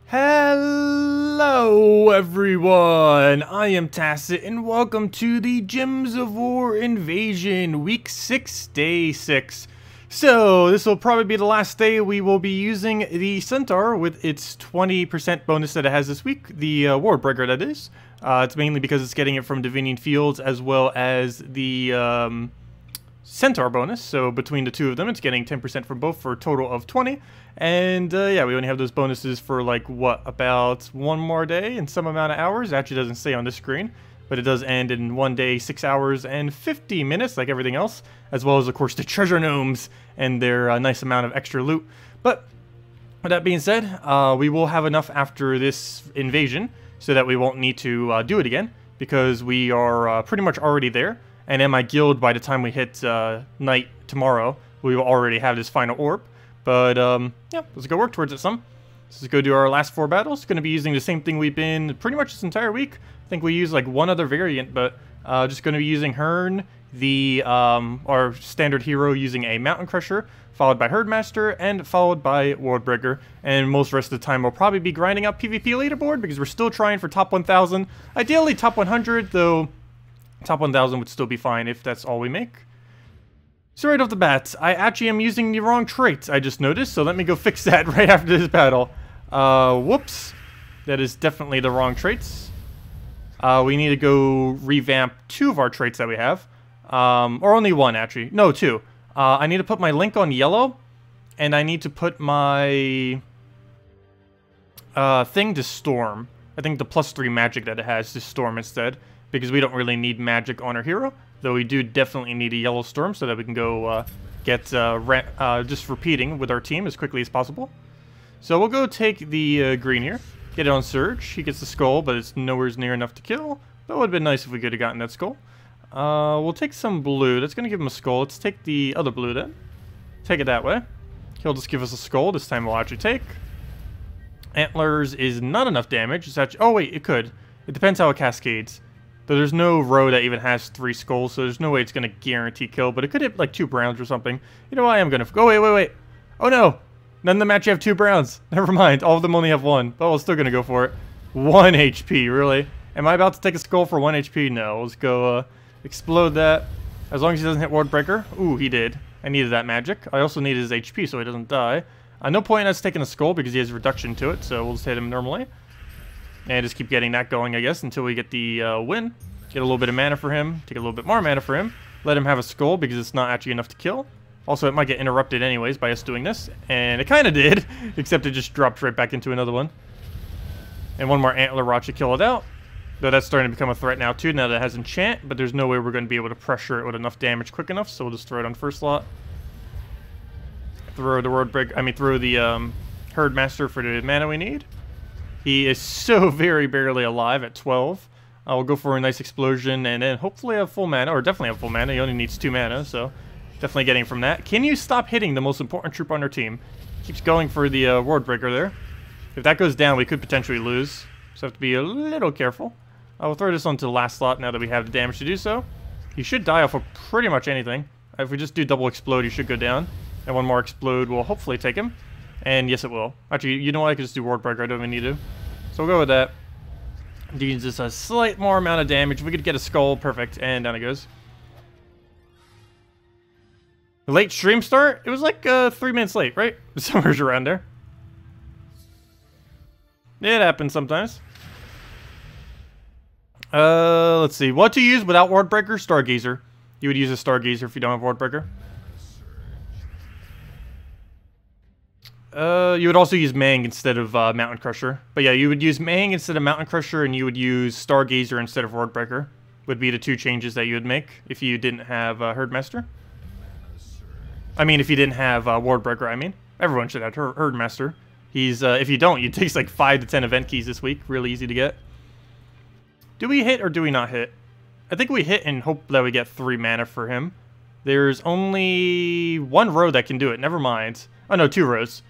Hello everyone, I am Tacet and welcome to the Gems of War Invasion Week 6, Day 6. So, this will probably be the last day we will be using the Centaur with its 20% bonus that it has this week, the Worldbreaker that is. It's mainly because it's getting it from Divinian Fields as well as the Centaur bonus, so between the two of them it's getting 10% from both for a total of 20. And yeah, we only have those bonuses for like, what, about one more day and some amount of hours. It actually doesn't say on this screen, but it does end in 1 day, 6 hours and 50 minutes like everything else, as well as of course the treasure gnomes and their nice amount of extra loot. But with that being said, we will have enough after this invasion so that we won't need to do it again, because we are pretty much already there. And in my guild, by the time we hit night tomorrow, we will already have this final orb. But, yeah, let's go work towards it some. Let's go do our last 4 battles. Going to be using the same thing we've been pretty much this entire week. I think we use like one other variant, but just going to be using Hearn, our standard hero, using a Mountain Crusher, followed by Herdmaster, and followed by Worldbreaker. And most rest of the time we'll probably be grinding up PvP leaderboard, because we're still trying for top 1,000. Ideally top 100, though top 1,000 would still be fine if that's all we make. So right off the bat, I actually am using the wrong traits, I just noticed, so let me go fix that right after this battle. Whoops. That is definitely the wrong traits. We need to go revamp 2 of our traits that we have. Or only 1, actually. No, 2. I need to put my Link on yellow, and I need to put my thing to Storm. I think the +3 magic that it has to Storm instead, because we don't really need magic on our hero, though we do definitely need a yellow storm so that we can go get just repeating with our team as quickly as possible. So we'll go take the green here, get it on Surge. He gets the skull, but it's nowhere near enough to kill. That would have been nice if we could have gotten that skull. We'll take some blue. That's going to give him a skull. Let's take the other blue then. Take it that way. He'll just give us a skull. This time we'll actually take. Antlers is not enough damage. It's actually, oh wait, it could. It depends how it cascades. Though there's no row that even has 3 skulls, so there's no way it's going to guarantee kill, but it could hit like 2 browns or something. You know what, I am going to... Oh, wait. Oh no! None of the match have 2 browns. Never mind, all of them only have 1. But we're still going to go for it. 1 HP, really? Am I about to take a skull for 1 HP? No, let's go explode that. As long as he doesn't hit Worldbreaker. Ooh, he did. I needed that magic. I also needed his HP so he doesn't die. No point in us taking a skull because he has reduction to it, so we'll just hit him normally. And just keep getting that going, I guess, until we get the win. Get a little bit of mana for him. Take a little bit more mana for him. Let him have a skull because it's not actually enough to kill. Also, it might get interrupted anyways by us doing this. And it kind of did, except it just dropped right back into another one. And one more Antler Rot to kill it out. Though that's starting to become a threat now too, now that it has enchant. But there's no way we're going to be able to pressure it with enough damage quick enough. So we'll just throw it on first slot. Throw the throw the Herdmaster for the mana we need. He is so very barely alive at 12. We'll go for a nice explosion and then hopefully have full mana, or definitely have full mana. He only needs 2 mana, so definitely getting from that. Can you stop hitting the most important troop on our team? Keeps going for the Worldbreaker there. If that goes down, we could potentially lose, so have to be a little careful. We'll throw this onto the last slot now that we have the damage to do so. He should die off of pretty much anything. If we just do double explode, he should go down. And one more explode will hopefully take him. And yes, it will. Actually, you know what? I could just do Worldbreaker. I don't even need to. So we'll go with that. Deans just a slight more amount of damage. We could get a skull. Perfect. And down it goes. Late stream start? It was like 3 minutes late, right? Somewhere around there. It happens sometimes. Let's see. What to use without Worldbreaker? Stargazer. You would use a Stargazer if you don't have Worldbreaker. You would also use Mang instead of Mountain Crusher. But yeah, you would use Mang instead of Mountain Crusher, and you would use Stargazer instead of Worldbreaker. Would be the 2 changes that you would make if you didn't have Herdmaster. I mean, if you didn't have Worldbreaker, I mean. Everyone should have Herdmaster. He's, if you don't, it takes like 5 to 10 event keys this week. Really easy to get. Do we hit or do we not hit? I think we hit and hope that we get 3 mana for him. There's only 1 row that can do it. Never mind. Oh no, 2 rows.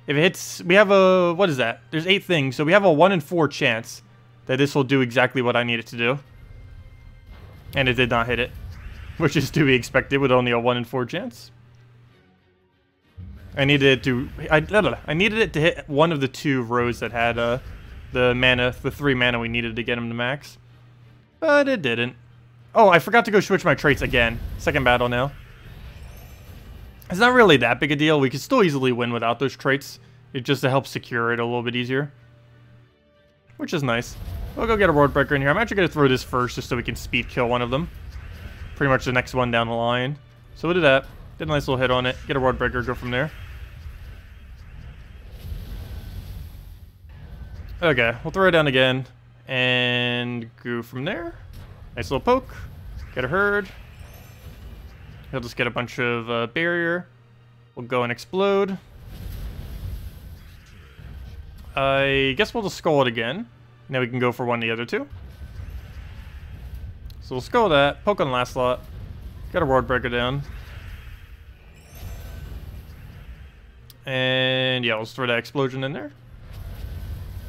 If it hits, we have a, what is that? There's 8 things, so we have a 1 in 4 chance that this will do exactly what I need it to do. And it did not hit it, which is to be expected with only a 1 in 4 chance. I needed it to. I needed it to hit one of the 2 rows that had the mana, the 3 mana we needed to get him to max, but it didn't. Oh, I forgot to go switch my traits again. Second battle now. It's not really that big a deal. We could still easily win without those traits. It just to help secure it a little bit easier, which is nice. We'll go get a Worldbreaker in here. I'm actually going to throw this first just so we can speed kill one of them. Pretty much the next one down the line. So we'll do that. Get a nice little hit on it. Get a Worldbreaker, go from there. Okay, we'll throw it down again. And go from there. Nice little poke. Get a herd. He'll just get a bunch of barrier. We'll go and explode. I guess we'll just skull it again. Now we can go for one of the other 2. So we'll skull that. Poke on the last slot. Got a Worldbreaker down. And yeah, let's throw that explosion in there.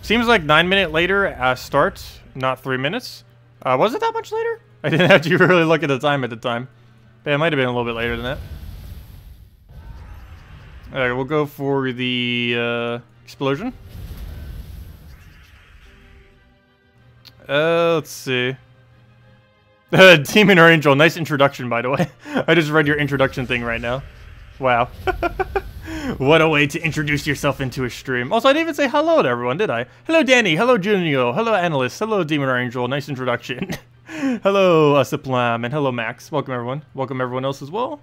Seems like 9 minutes later start, not 3 minutes. Was it that much later? I didn't have to really look at the time at the time. But it might have been a little bit later than that. Alright, we'll go for the explosion. Let's see. Demon or Angel, nice introduction, by the way. I just read your introduction thing right now. Wow. What a way to introduce yourself into a stream. Also, I didn't even say hello to everyone, did I? Hello, Danny. Hello, Junio. Hello, Analyst. Hello, Demon or Angel. Nice introduction. Hello, Saplam. And hello, Max. Welcome, everyone. Welcome, everyone else as well.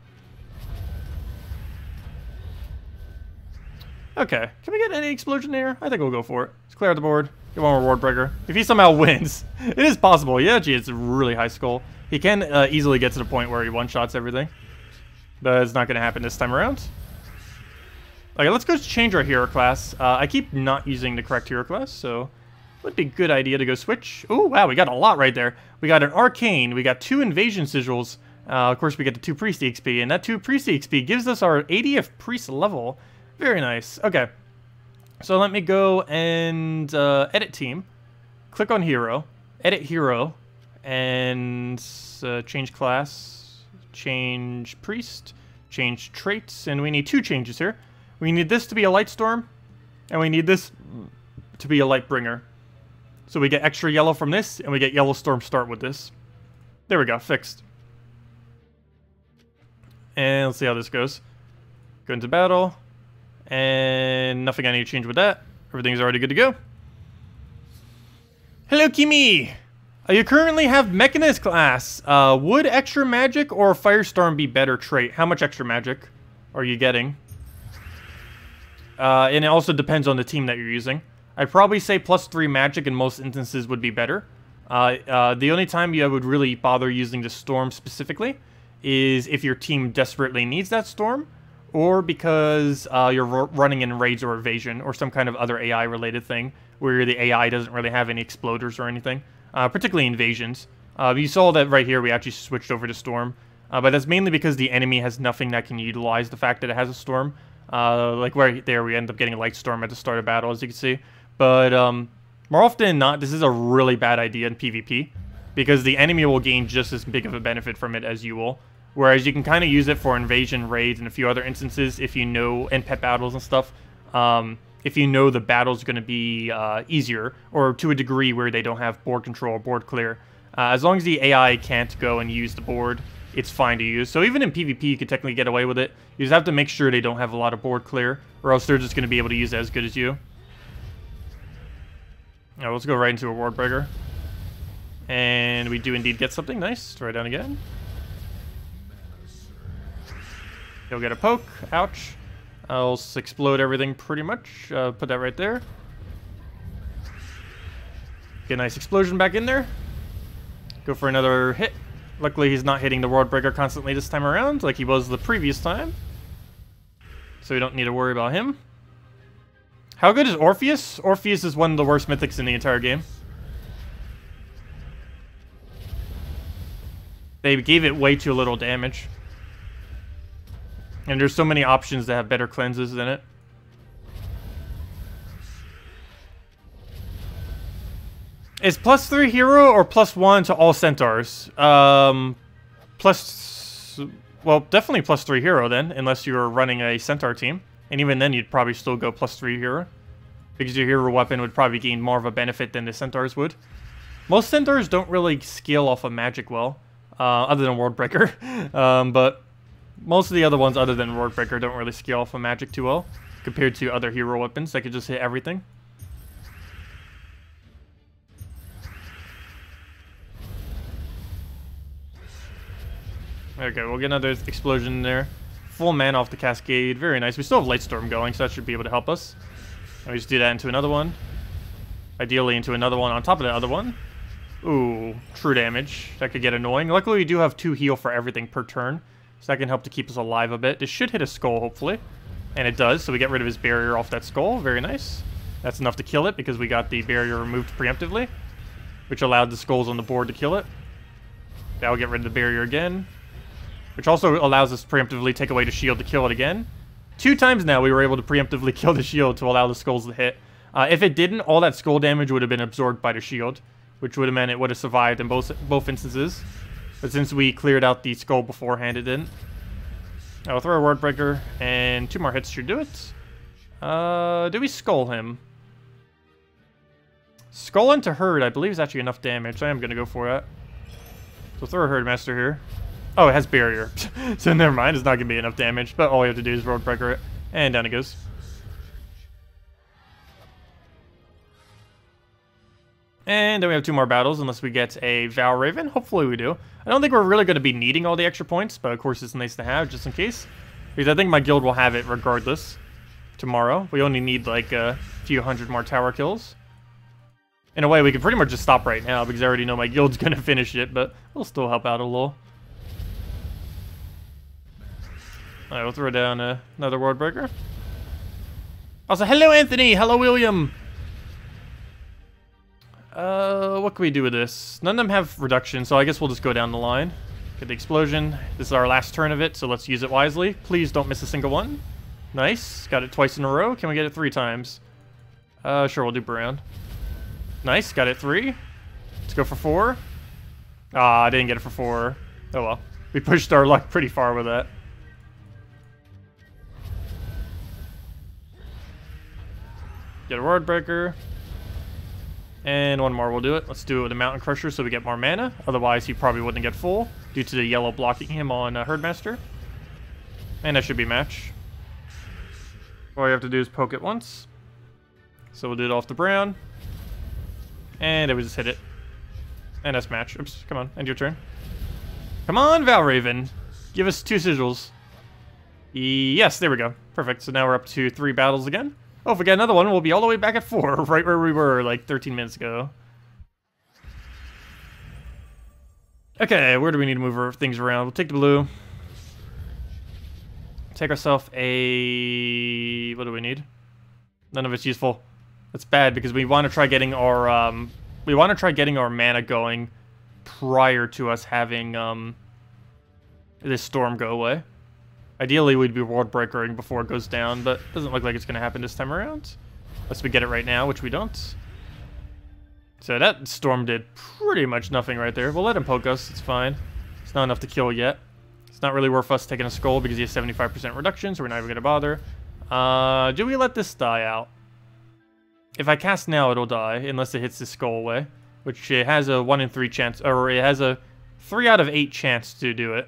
Okay. Can we get any explosion here? I think we'll go for it. Let's clear out the board. Get one more Worldbreaker. If he somehow wins, it is possible. Yeah, gee, it's a really high skull. He can easily get to the point where he one-shots everything. But it's not going to happen this time around. Okay, let's go change our hero class. I keep not using the correct hero class, so it would be a good idea to go switch. Oh, wow, we got a lot right there. We got an Arcane, we got 2 Invasion Sigils. Of course, we get the 2 Priest XP, and that 2 Priest XP gives us our 80th Priest level. Very nice. Okay, so let me go and edit team. Click on hero, edit hero, and change class, change Priest, change traits, and we need 2 changes here. We need this to be a Light Storm, and we need this to be a Lightbringer. So we get extra yellow from this, and we get Yellow Storm start with this. There we go, fixed. And let's see how this goes. Go into battle, and nothing I need to change with that. Everything's already good to go. Hello, Kimi! You currently have Mechanist class. Would extra magic or Firestorm be better trait? How much extra magic are you getting? And it also depends on the team that you're using. I'd probably say +3 magic in most instances would be better. The only time you would really bother using the storm specifically is if your team desperately needs that storm, or because you're running in raids or evasion or some kind of other AI related thing where the AI doesn't really have any exploders or anything, particularly invasions. You saw that right here we actually switched over to storm, but that's mainly because the enemy has nothing that can utilize the fact that it has a storm. Like right there, we end up getting a Light Storm at the start of battle, as you can see. But more often than not, this is a really bad idea in PvP, because the enemy will gain just as big of a benefit from it as you will. Whereas you can kind of use it for invasion, raids, and a few other instances if you know, and pet battles and stuff. If you know the battle's going to be easier, or to a degree where they don't have board control or board clear. As long as the AI can't go and use the board, it's fine to use. So even in PvP, you could technically get away with it. You just have to make sure they don't have a lot of board clear, or else they're just going to be able to use it as good as you. Now let's go right into a Worldbreaker. And we do indeed get something. Nice. Throw it down again. He'll get a poke. Ouch. I'll explode everything pretty much. Put that right there. Get a nice explosion back in there. Go for another hit. Luckily, he's not hitting the Worldbreaker constantly this time around, like he was the previous time. So we don't need to worry about him. How good is Orpheus? Orpheus is one of the worst mythics in the entire game. They gave it way too little damage. And there's so many options that have better cleanses than it. Is +3 hero or +1 to all centaurs? Well, definitely +3 hero then, unless you're running a centaur team. And even then, you'd probably still go +3 hero. Because your hero weapon would probably gain more of a benefit than the centaurs would. Most centaurs don't really scale off of magic well. Other than Worldbreaker. But most of the other ones other than Worldbreaker don't really scale off of magic too well. Compared to other hero weapons that could just hit everything. Okay, we'll get another explosion in there. Full mana off the Cascade. Very nice. We still have Lightstorm going, so that should be able to help us. And we just do that into another one. Ideally into another one on top of the other one. Ooh, true damage. That could get annoying. Luckily, we do have 2 heal for everything per turn. So that can help to keep us alive a bit. This should hit a skull, hopefully. And it does, so we get rid of his barrier off that skull. Very nice. That's enough to kill it, because we got the barrier removed preemptively. Which allowed the skulls on the board to kill it. Now we'll get rid of the barrier again. Which also allows us to preemptively take away the shield to kill it again. 2 times now we were able to preemptively kill the shield to allow the skulls to hit. If it didn't, all that skull damage would have been absorbed by the shield. Which would have meant it would have survived in both instances. But since we cleared out the skull beforehand, it didn't. I'll throw a Worldbreaker, and 2 more hits should do it. Do we skull him? Skull into Herd, I believe, is actually enough damage. I am going to go for that. So throw a Herdmaster here. Oh, it has barrier. So never mind, it's not going to be enough damage. But all we have to do is Worldbreaker it. And down it goes. And then we have 2 more battles, unless we get a Valraven. Hopefully we do. I don't think we're really going to be needing all the extra points, but of course it's nice to have, just in case. Because I think my guild will have it regardless. Tomorrow. We only need like a few hundred more tower kills. In a way, we can pretty much just stop right now, because I already know my guild's going to finish it, but we'll still help out a little. Alright, we'll throw down another Worldbreaker. Also, hello Anthony! Hello William! What can we do with this? None of them have reduction, so I guess we'll just go down the line. Get the explosion. This is our last turn of it, so let's use it wisely. Please don't miss a single one. Nice. Got it twice in a row. Can we get it 3 times? Sure, we'll do Brown. Nice. Got it 3. Let's go for 4. Ah, I didn't get it for 4. Oh well. We pushed our luck pretty far with that. Get a Worldbreaker. And 1 more will do it. Let's do it with a Mountain Crusher so we get more mana. Otherwise, he probably wouldn't get full due to the yellow blocking him on Herdmaster. And that should be match. All you have to do is poke it once. So we'll do it off the brown. And then we just hit it. And that's match. Oops, come on, end your turn. Come on, Valraven. Give us 2 sigils. Yes, there we go. Perfect. So now we're up to 3 battles again. Oh, if we get another one, we'll be all the way back at 4, right where we were like 13 minutes ago. Okay, where do we need to move things around? We'll take the blue. Take ourselves a... What do we need? None of it's useful. That's bad because we want to try getting our mana going prior to us having this storm go away. Ideally, we'd be Worldbreakering before it goes down, but it doesn't look like it's going to happen this time around. Unless we get it right now, which we don't. So that storm did pretty much nothing right there. We'll let him poke us. It's fine. It's not enough to kill yet. It's not really worth us taking a skull because he has 75% reduction, so we're not even going to bother. Do we let this die out? If I cast now, it'll die, unless it hits the skull away. Which it has a 1 in 3 chance, or it has a 3 out of 8 chance to do it.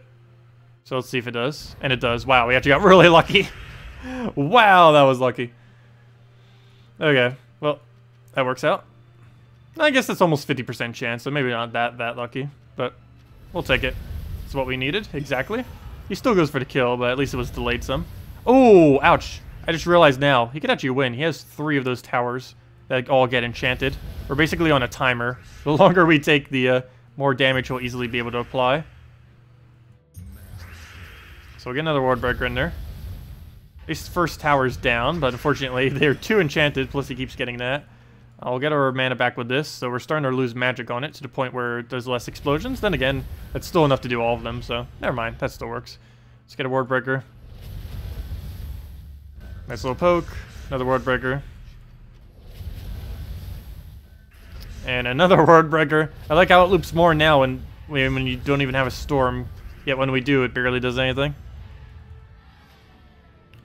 So let's see if it does. And it does. Wow, we actually got really lucky. Wow, that was lucky. Okay, well, that works out. I guess that's almost 50% chance, so maybe not that lucky. But we'll take it. It's what we needed, exactly. He still goes for the kill, but at least it was delayed some. Oh, ouch. I just realized now, he could actually win. He has 3 of those towers that all get enchanted. We're basically on a timer. The longer we take, the more damage he'll easily be able to apply. So we'll get another Worldbreaker in there. His first tower's down, but unfortunately they're 2 enchanted, plus he keeps getting that. I'll get our mana back with this, so we're starting to lose magic on it to the point where there's less explosions. Then again, that's still enough to do all of them, so never mind, that still works. Let's get a Worldbreaker. Nice little poke, another Worldbreaker. And another Worldbreaker. I like how it loops more now when you don't even have a storm, yet when we do, it barely does anything.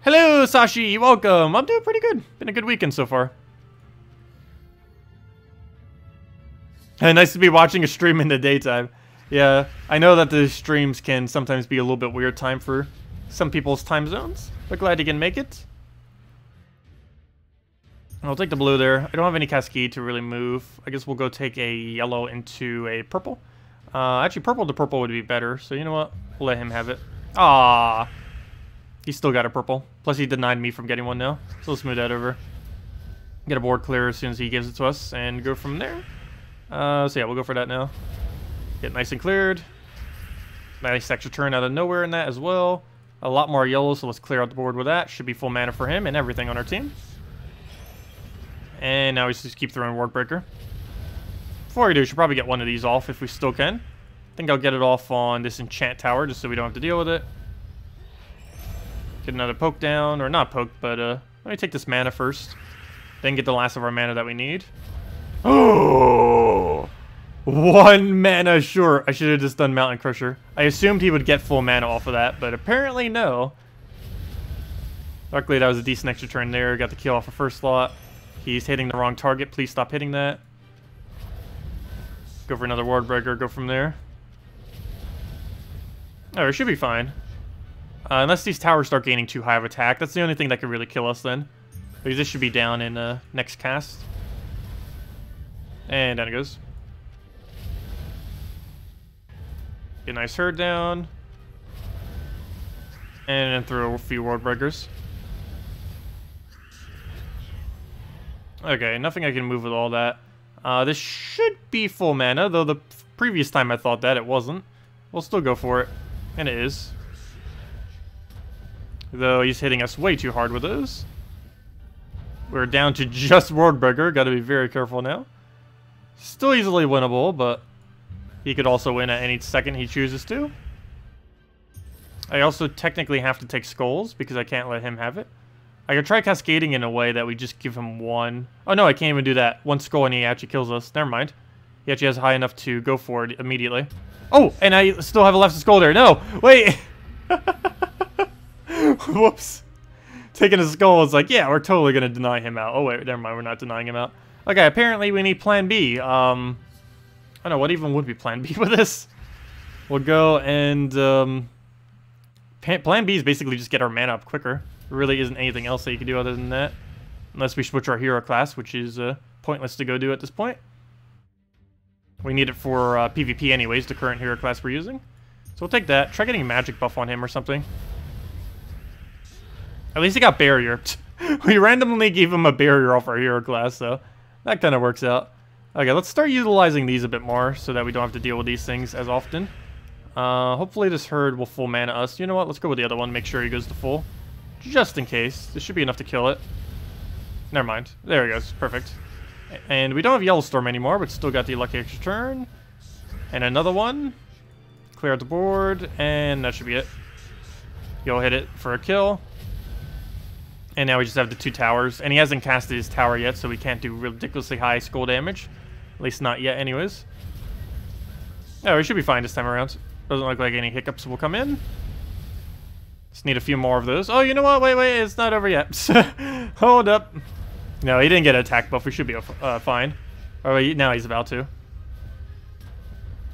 Hello, Sashi. Welcome. I'm doing pretty good. Been a good weekend so far. Nice to be watching a stream in the daytime. Yeah, I know that the streams can sometimes be a little bit weird time for some people's time zones, but glad you can make it. I'll take the blue there. I don't have any cascade to really move. I guess we'll go take a yellow into a purple. Actually, purple to purple would be better, so you know what? We'll let him have it. Ah, he still got a purple. Plus, he denied me from getting one now, so let's move that over. Get a board clear as soon as he gives it to us, and go from there. So yeah, we'll go for that now. Get nice and cleared. Nice extra turn out of nowhere in that as well. A lot more yellow, so let's clear out the board with that. Should be full mana for him and everything on our team. And now we just keep throwing Worldbreaker. Before we do, we should probably get one of these off if we still can. I think I'll get it off on this enchant tower just so we don't have to deal with it. Get another poke down, or not poke, but let me take this mana first. Then get the last of our mana that we need. Oh! 1 mana short. I should have just done Mountain Crusher. I assumed he would get full mana off of that, but apparently no. Luckily that was a decent extra turn there. Got the kill off the first slot. He's hitting the wrong target. Please stop hitting that. Go for another Worldbreaker. Go from there. Oh, it should be fine. Unless these towers start gaining too high of attack. That's the only thing that could really kill us then. Because this should be down in next cast. And down it goes. Get a nice herd down. And then throw a few Worldbreakers. Okay, nothing I can move with all that. This should be full mana, though the previous time I thought that it wasn't. We'll still go for it. And it is. Though he's hitting us way too hard with those. We're down to just Worldbreaker. Gotta be very careful now. Still easily winnable, but he could also win at any second he chooses to. I also technically have to take skulls because I can't let him have it. I could try cascading in a way that we just give him one. Oh no, I can't even do that. One skull and he actually kills us. Never mind. He actually has high enough to go for it immediately. Oh, and I still have a left skull there. No, wait. Whoops. Taking a skull is like, yeah, we're totally going to deny him out. Oh wait, never mind. We're not denying him out. Okay, apparently we need plan B. I don't know, what even would be plan B with this? We'll go and... plan B is basically just get our mana up quicker. There really isn't anything else that you can do other than that. Unless we switch our hero class, which is pointless to go do at this point. We need it for PvP anyways, the current hero class we're using. So we'll take that. Try getting a magic buff on him or something. At least he got barrier. We randomly gave him a barrier off our hero class, so that kind of works out. Okay, let's start utilizing these a bit more so that we don't have to deal with these things as often. Hopefully this herd will full mana us. You know what? Let's go with the other one. Make sure he goes to full. Just in case. This should be enough to kill it. Never mind. There he goes. Perfect. And we don't have Yellow Storm anymore, but still got the lucky extra turn. And another one. Clear out the board. And that should be it. You'll hit it for a kill. And now we just have the 2 towers. And he hasn't casted his tower yet, so we can't do ridiculously high skull damage. At least not yet anyways. Oh, we should be fine this time around. Doesn't look like any hiccups will come in. Just need a few more of those. Oh, you know what? Wait, it's not over yet. Hold up. No, he didn't get an attack buff. We should be fine. Oh, now he's about to.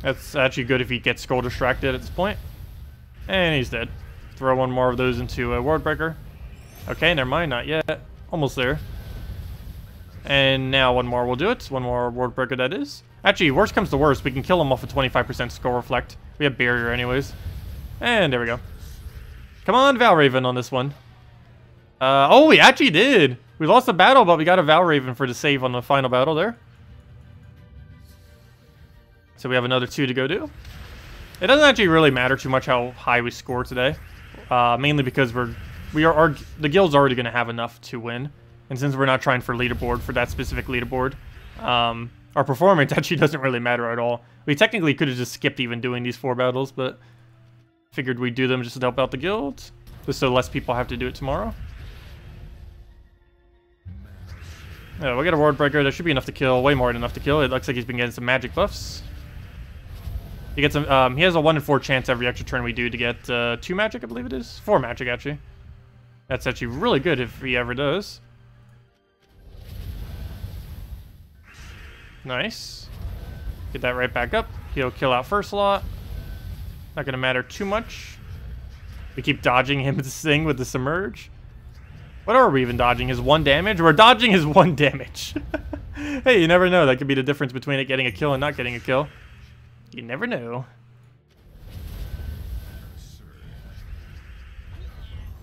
That's actually good if he gets skull distracted at this point. And he's dead. Throw one more of those into a Worldbreaker. Okay, never mind, not yet. Almost there. And now one more will do it. One more Worldbreaker that is. Actually, worst comes to worst, we can kill him off a 25% skull reflect. We have barrier anyways. And there we go. Come on, Valraven on this one. Oh, we actually did. We lost a battle, but we got a Valraven for the save on the final battle there. So we have another 2 to go do. It doesn't actually really matter too much how high we score today. Mainly because the guild's already going to have enough to win. And since we're not trying for leaderboard, for that specific leaderboard, our performance actually doesn't really matter at all. We technically could have just skipped even doing these 4 battles, but figured we'd do them just to help out the guild. Just so less people have to do it tomorrow. Yeah, we'll get a Worldbreaker. That should be enough to kill. Way more than enough to kill. It looks like he's been getting some magic buffs. He gets some, he has a 1 in 4 chance every extra turn we do to get 2 magic, I believe it is. 4 magic, actually. That's actually really good if he ever does. Nice. Get that right back up. He'll kill out first lot. Not gonna matter too much. We keep dodging him this thing with the submerge. What are we even dodging? His 1 damage? We're dodging his 1 damage. Hey, you never know. That could be the difference between it getting a kill and not getting a kill. You never know.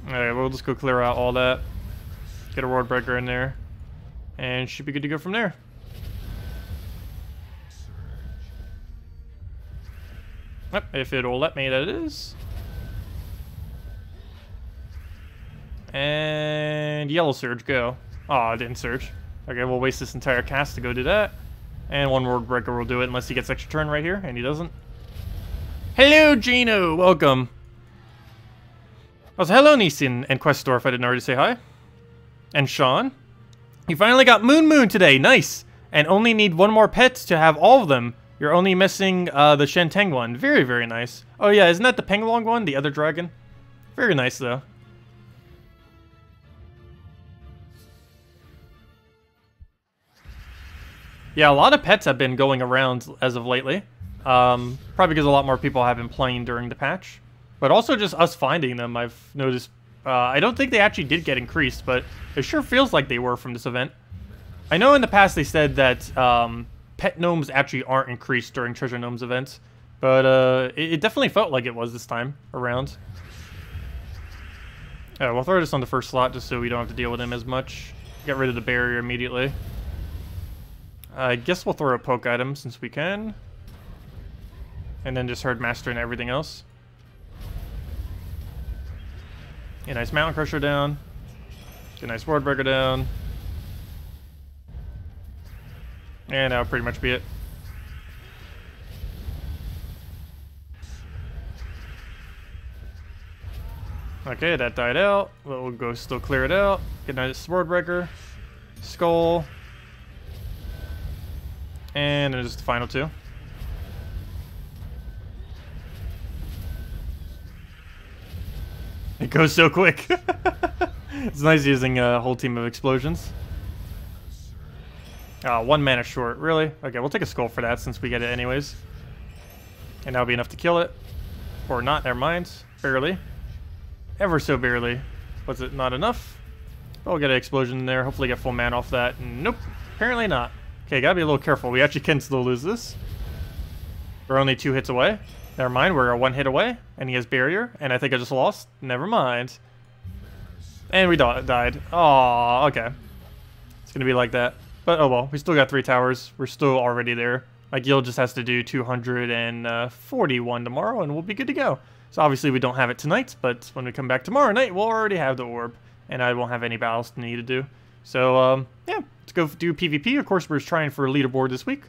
Alright, we'll just go clear out all that. Get a Worldbreaker in there. And should be good to go from there. Yep, if it'll let me, that is. And yellow surge, go. Oh, it didn't surge. Okay, we'll waste this entire cast to go do that. And 1 Worldbreaker will do it unless he gets extra turn right here, and he doesn't. Hello, Gino! Welcome. Oh, hello, Neeson and Questor, if I didn't already say hi. And Sean. You finally got Moon today, nice! And only need 1 more pet to have all of them. You're only missing the Shenteng one. Very, very nice. Oh yeah, isn't that the Pengalong one? The other dragon? Very nice, though. Yeah, a lot of pets have been going around as of lately. Probably because a lot more people have been playing during the patch. But also just us finding them, I've noticed. I don't think they actually did get increased, but it sure feels like they were from this event. I know in the past they said that pet gnomes actually aren't increased during treasure gnomes events, but it definitely felt like it was this time around. Yeah, we'll throw this on the first slot just so we don't have to deal with him as much. Get rid of the barrier immediately. I guess we'll throw a poke item since we can. And then just Herd Master and everything else. Get a nice Mountain Crusher down. Get a nice Worldbreaker down. And that'll pretty much be it. Okay, that died out. We'll go still clear it out. Get a nice Worldbreaker. Skull. And then just the final 2. It goes so quick. It's nice using a whole team of explosions. 1 mana short, really? Okay, we'll take a skull for that since we get it anyways. And that'll be enough to kill it. Or not, never mind. Barely. Ever so barely. Was it not enough? But we'll get an explosion in there, hopefully get full mana off that. Nope, apparently not. Okay, gotta be a little careful. We actually can still lose this. We're only 2 hits away. Never mind, we're 1 hit away. And he has barrier, and I think I just lost. Never mind. And we died. Aw, okay. It's gonna be like that. But oh well, we still got 3 towers. We're still already there. My guild just has to do 241 tomorrow, and we'll be good to go. So obviously we don't have it tonight, but when we come back tomorrow night, we'll already have the orb. And I won't have any battles to need to do. So, yeah, let's go do PvP. Of course, we're trying for a leaderboard this week.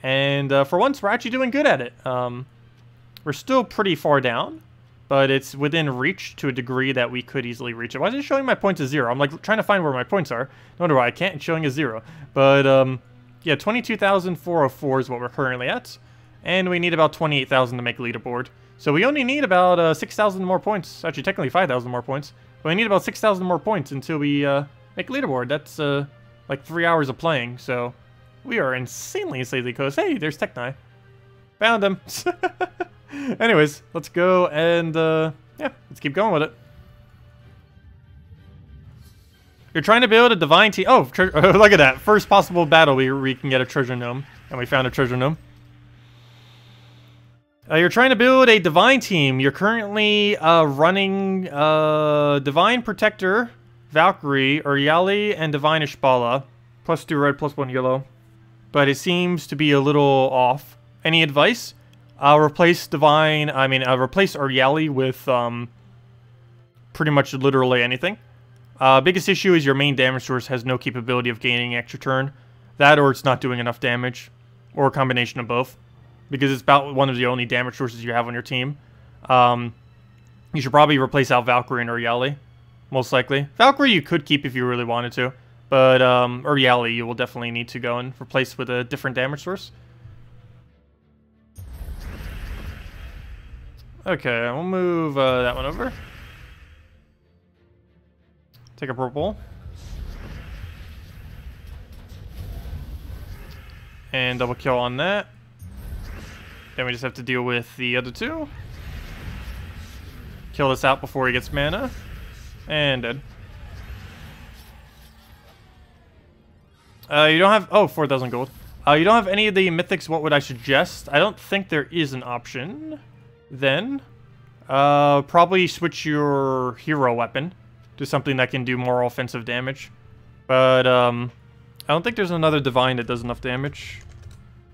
And for once, we're actually doing good at it. We're still pretty far down, but it's within reach to a degree that we could easily reach it. Why is it showing my points as 0? I'm like trying to find where my points are. No wonder why I can't. It's showing as 0. But, yeah, 22,404 is what we're currently at. And we need about 28,000 to make leaderboard. So we only need about 6,000 more points. Actually, technically 5,000 more points. But we need about 6,000 more points until we make leaderboard. That's like 3 hours of playing. So we are insanely close. Hey, there's Techni. Found him. Anyways, let's go and yeah, let's keep going with it. You're trying to build a divine team. Oh, look at that. First possible battle we can get a treasure gnome. And we found a treasure gnome. You're trying to build a divine team. You're currently running Divine Protector, Valkyrie, Uryali, and Divine Ishbala. +2 red, +1 yellow. But it seems to be a little off. Any advice? Replace Uryali with pretty much literally anything. Biggest issue is your main damage source has no capability of gaining extra turn. That or it's not doing enough damage. Or a combination of both. Because it's about one of the only damage sources you have on your team. You should probably replace out Valkyrie and Uryali. Most likely. Valkyrie you could keep if you really wanted to. But Uryali you will definitely need to go and replace with a different damage source. Okay, we'll move that one over. Take a purple. And double kill on that. Then we just have to deal with the other two. Kill this out before he gets mana. And dead. You don't have... Oh, 4,000 gold. You don't have any of the mythics. What would I suggest? I don't think there is an option. Then, probably switch your hero weapon to something that can do more offensive damage. But, I don't think there's another divine that does enough damage.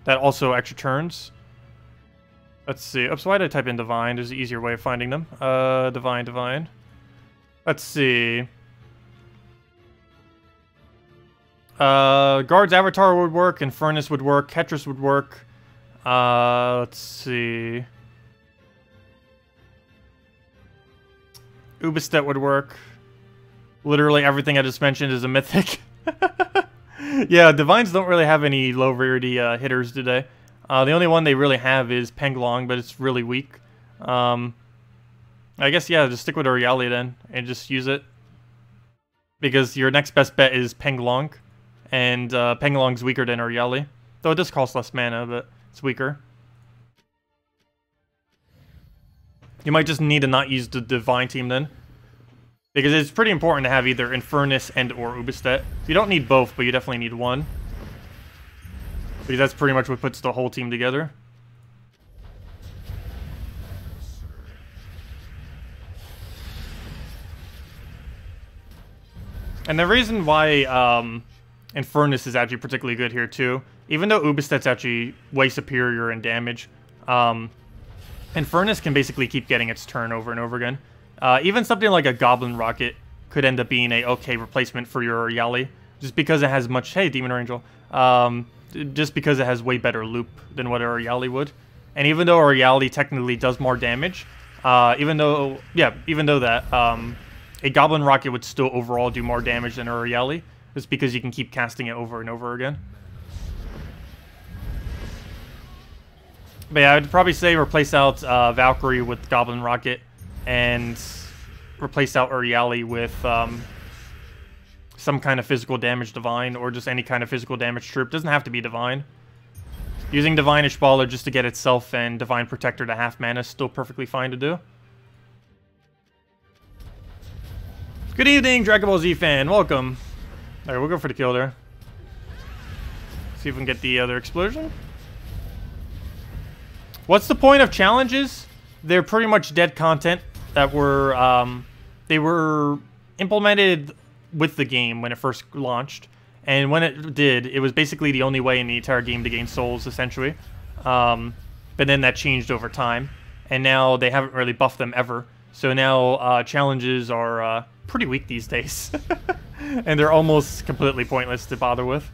That also extra turns. Let's see. Oops, why did I type in divine? There's an easier way of finding them. Divine. Let's see. Guard's Avatar would work, Infernus would work, Ketris would work. Let's see. Ubistet would work. Literally everything I just mentioned is a mythic. Yeah, Divines don't really have any low rarity hitters today. The only one they really have is Penglong, but it's really weak. I guess, yeah, just stick with Oriali then, and just use it. Because your next best bet is Penglong. And Penglong's weaker than Oriali. Though it does cost less mana, but it's weaker. You might just need to not use the Divine team then. Because it's pretty important to have either Infernus and or Ubistet. You don't need both, but you definitely need one. Because that's pretty much what puts the whole team together. And the reason why Infernus is actually particularly good here too, even though Ubistet's actually way superior in damage, Infernus can basically keep getting its turn over and over again. Even something like a Goblin Rocket could end up being a okay replacement for your Yali, just because it has much... Hey, Demon Angel. Just because it has way better loop than what our Yali would. And even though our Yali technically does more damage, even though that, a Goblin Rocket would still overall do more damage than our Yali, just because you can keep casting it over and over again. But yeah, I'd probably say replace out Valkyrie with Goblin Rocket, and replace out Uriali with some kind of physical damage divine, or just any kind of physical damage troop. Doesn't have to be divine. Using Divine Ishballer just to get itself and Divine Protector to half mana is still perfectly fine to do. Good evening, Dragon Ball Z fan. Welcome. Alright, we'll go for the kill there. See if we can get the other explosion. What's the point of challenges? They're pretty much dead content that were, they were implemented with the game when it first launched. And when it did, it was basically the only way in the entire game to gain souls, essentially. But then that changed over time. And now they haven't really buffed them ever. So now challenges are pretty weak these days. And they're almost completely pointless to bother with.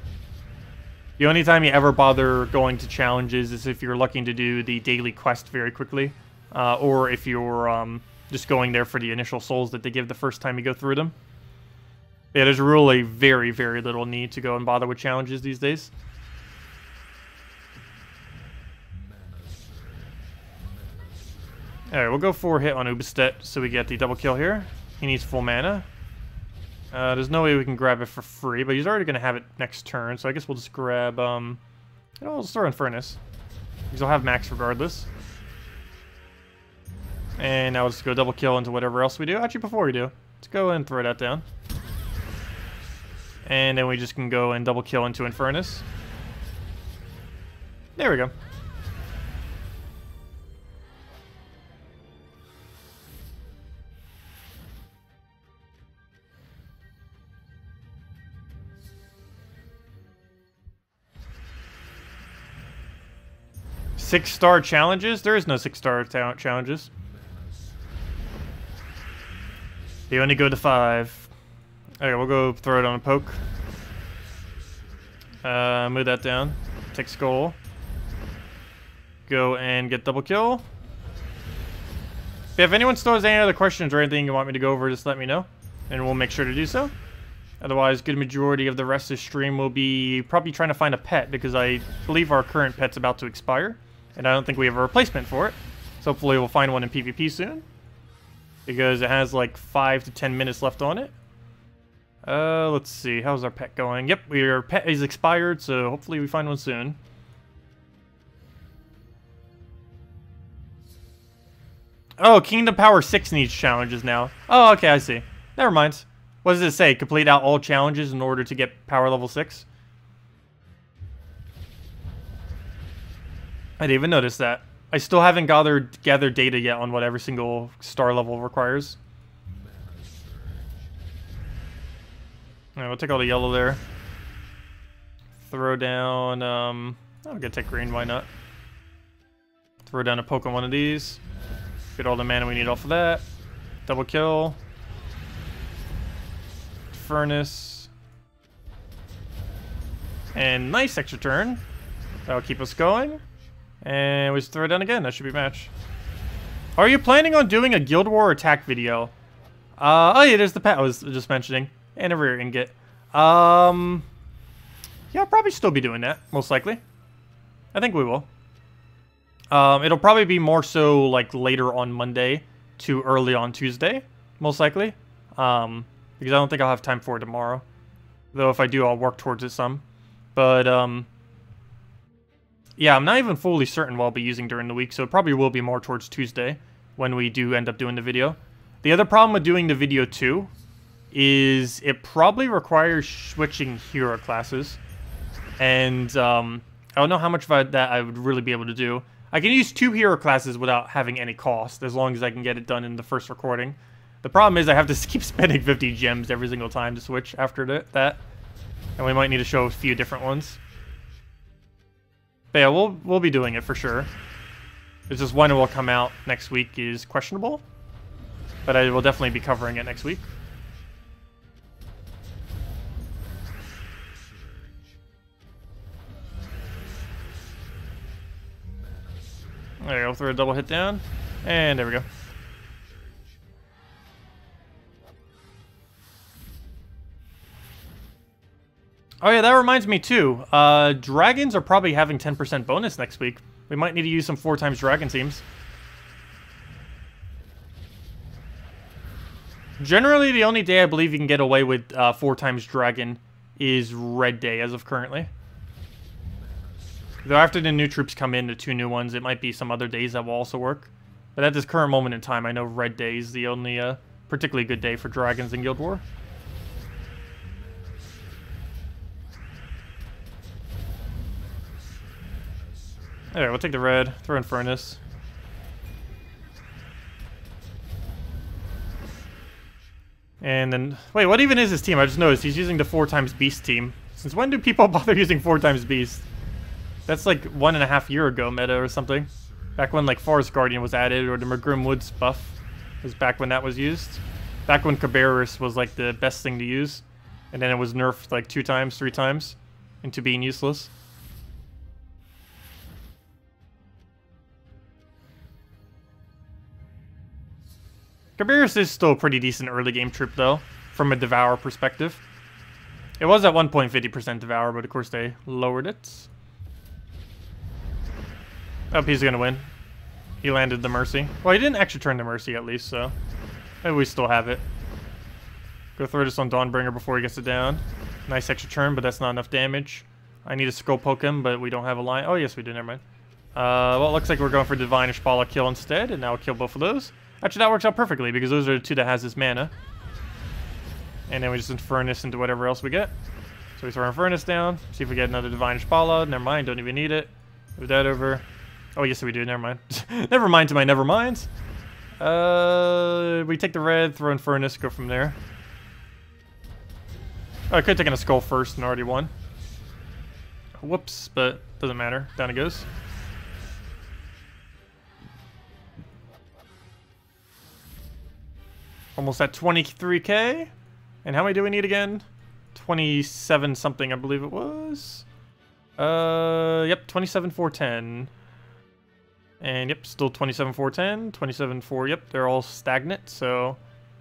The only time you ever bother going to challenges is if you're looking to do the daily quest very quickly. Or if you're just going there for the initial souls that they give the first time you go through them. Yeah, there's really very, very little need to go and bother with challenges these days. Alright, we'll go for a hit on Ubistet so we get the double kill here. He needs full mana. There's no way we can grab it for free, but he's already going to have it next turn, so I guess we'll just grab, we'll just throw Infernus. Because he'll have max regardless. And now we'll just go double kill into whatever else we do. Actually, before we do, let's go and throw that down. And then we just can go and double kill into Infernus. There we go. Six-star challenges? There is no six-star challenges. They only go to 5. Okay, we'll go throw it on a poke. Move that down. Take skull. Go and get double kill. If anyone still has any other questions or anything you want me to go over, just let me know. And we'll make sure to do so. Otherwise, good majority of the rest of the stream will be probably trying to find a pet, because I believe our current pet's about to expire. And I don't think we have a replacement for it. So hopefully we'll find one in PvP soon. Because it has like 5 to 10 minutes left on it. Let's see. How's our pet going? Yep, our pet is expired, so hopefully we find one soon. Oh, Kingdom Power 6 needs challenges now. Oh, okay, I see. Never mind. What does it say? Complete out all challenges in order to get power level 6? I didn't even notice that. I still haven't gathered data yet on what every single star level requires. Alright, we'll take all the yellow there. Throw down, I'm gonna take green, why not? Throw down a poke on one of these. Get all the mana we need off of that. Double kill. Furnace. And nice extra turn. That'll keep us going. And we just throw it down again. That should be match. Are you planning on doing a Guild War attack video? Oh yeah, there's the pet I was just mentioning. And a rare ingot. Yeah, I'll probably still be doing that, most likely. I think we will. It'll probably be more so like later on Monday to early on Tuesday, most likely. Because I don't think I'll have time for it tomorrow. Though if I do, I'll work towards it some. But, yeah, I'm not even fully certain what I'll be using during the week, so it probably will be more towards Tuesday when we do end up doing the video. The other problem with doing the video too is it probably requires switching hero classes. And, I don't know how much of that I would really be able to do. I can use 2 hero classes without having any cost, as long as I can get it done in the first recording. The problem is I have to keep spending 50 gems every single time to switch after that. And we might need to show a few different ones. But yeah, we'll be doing it for sure. It's just when it will come out next week is questionable. But I will definitely be covering it next week. There we go, throw a double hit down. And there we go. Oh yeah, that reminds me too. Dragons are probably having 10% bonus next week. We might need to use some 4x dragon teams. Generally, the only day I believe you can get away with 4x dragon is red day as of currently. Though after the new troops come in, the 2 new ones, it might be some other days that will also work. But at this current moment in time, I know red day is the only particularly good day for dragons in Guild War. Alright, we'll take the red, throw in Furnace. And then, wait, what even is his team? I just noticed he's using the 4x Beast team. Since when do people bother using 4x Beast? That's like 1.5 years ago meta or something. Back when like Forest Guardian was added, or the Magrim Woods buff was back when that was used. Back when Cabarrus was like the best thing to use. And then it was nerfed like 2 times, 3 times into being useless. Cabarrus is still a pretty decent early game troop though, from a Devour perspective. It was at 1.50% Devour, but of course they lowered it. Oh, he's gonna win. He landed the Mercy. Well, he didn't actually turn the Mercy at least, so maybe we still have it. Go throw this on Dawnbringer before he gets it down. Nice extra turn, but that's not enough damage. I need to Skull Poke him, but we don't have a line. Oh, yes, we do. Never mind. Well, it looks like we're going for Divine Ishpala kill instead, and now we'll kill both of those. Actually, that works out perfectly, because those are the 2 that has this mana. And then we just Furnace into whatever else we get. So we throw our Furnace down, see if we get another Divine Ishpala. Never mind, don't even need it. Move that over. Oh, yes, we do. Never mind. Never mind to my never minds. We take the red, throw in Furnace, go from there. Oh, I could have taken a Skull first and already won. Whoops, but doesn't matter. Down it goes. Almost at 23k. And how many do we need again? 27 something, I believe it was. Yep, 27,410. And yep, still 27,410, 27,4, yep, they're all stagnant, so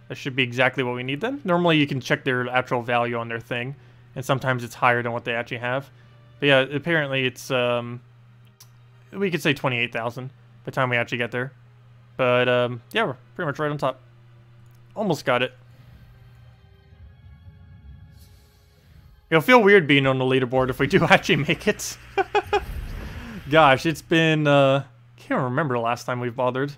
that should be exactly what we need then. Normally you can check their actual value on their thing, and sometimes it's higher than what they actually have. But yeah, apparently it's, we could say 28,000 by the time we actually get there. But yeah, we're pretty much right on top. Almost got it. It'll feel weird being on the leaderboard if we do actually make it. Gosh, it's been, can't remember the last time we've bothered.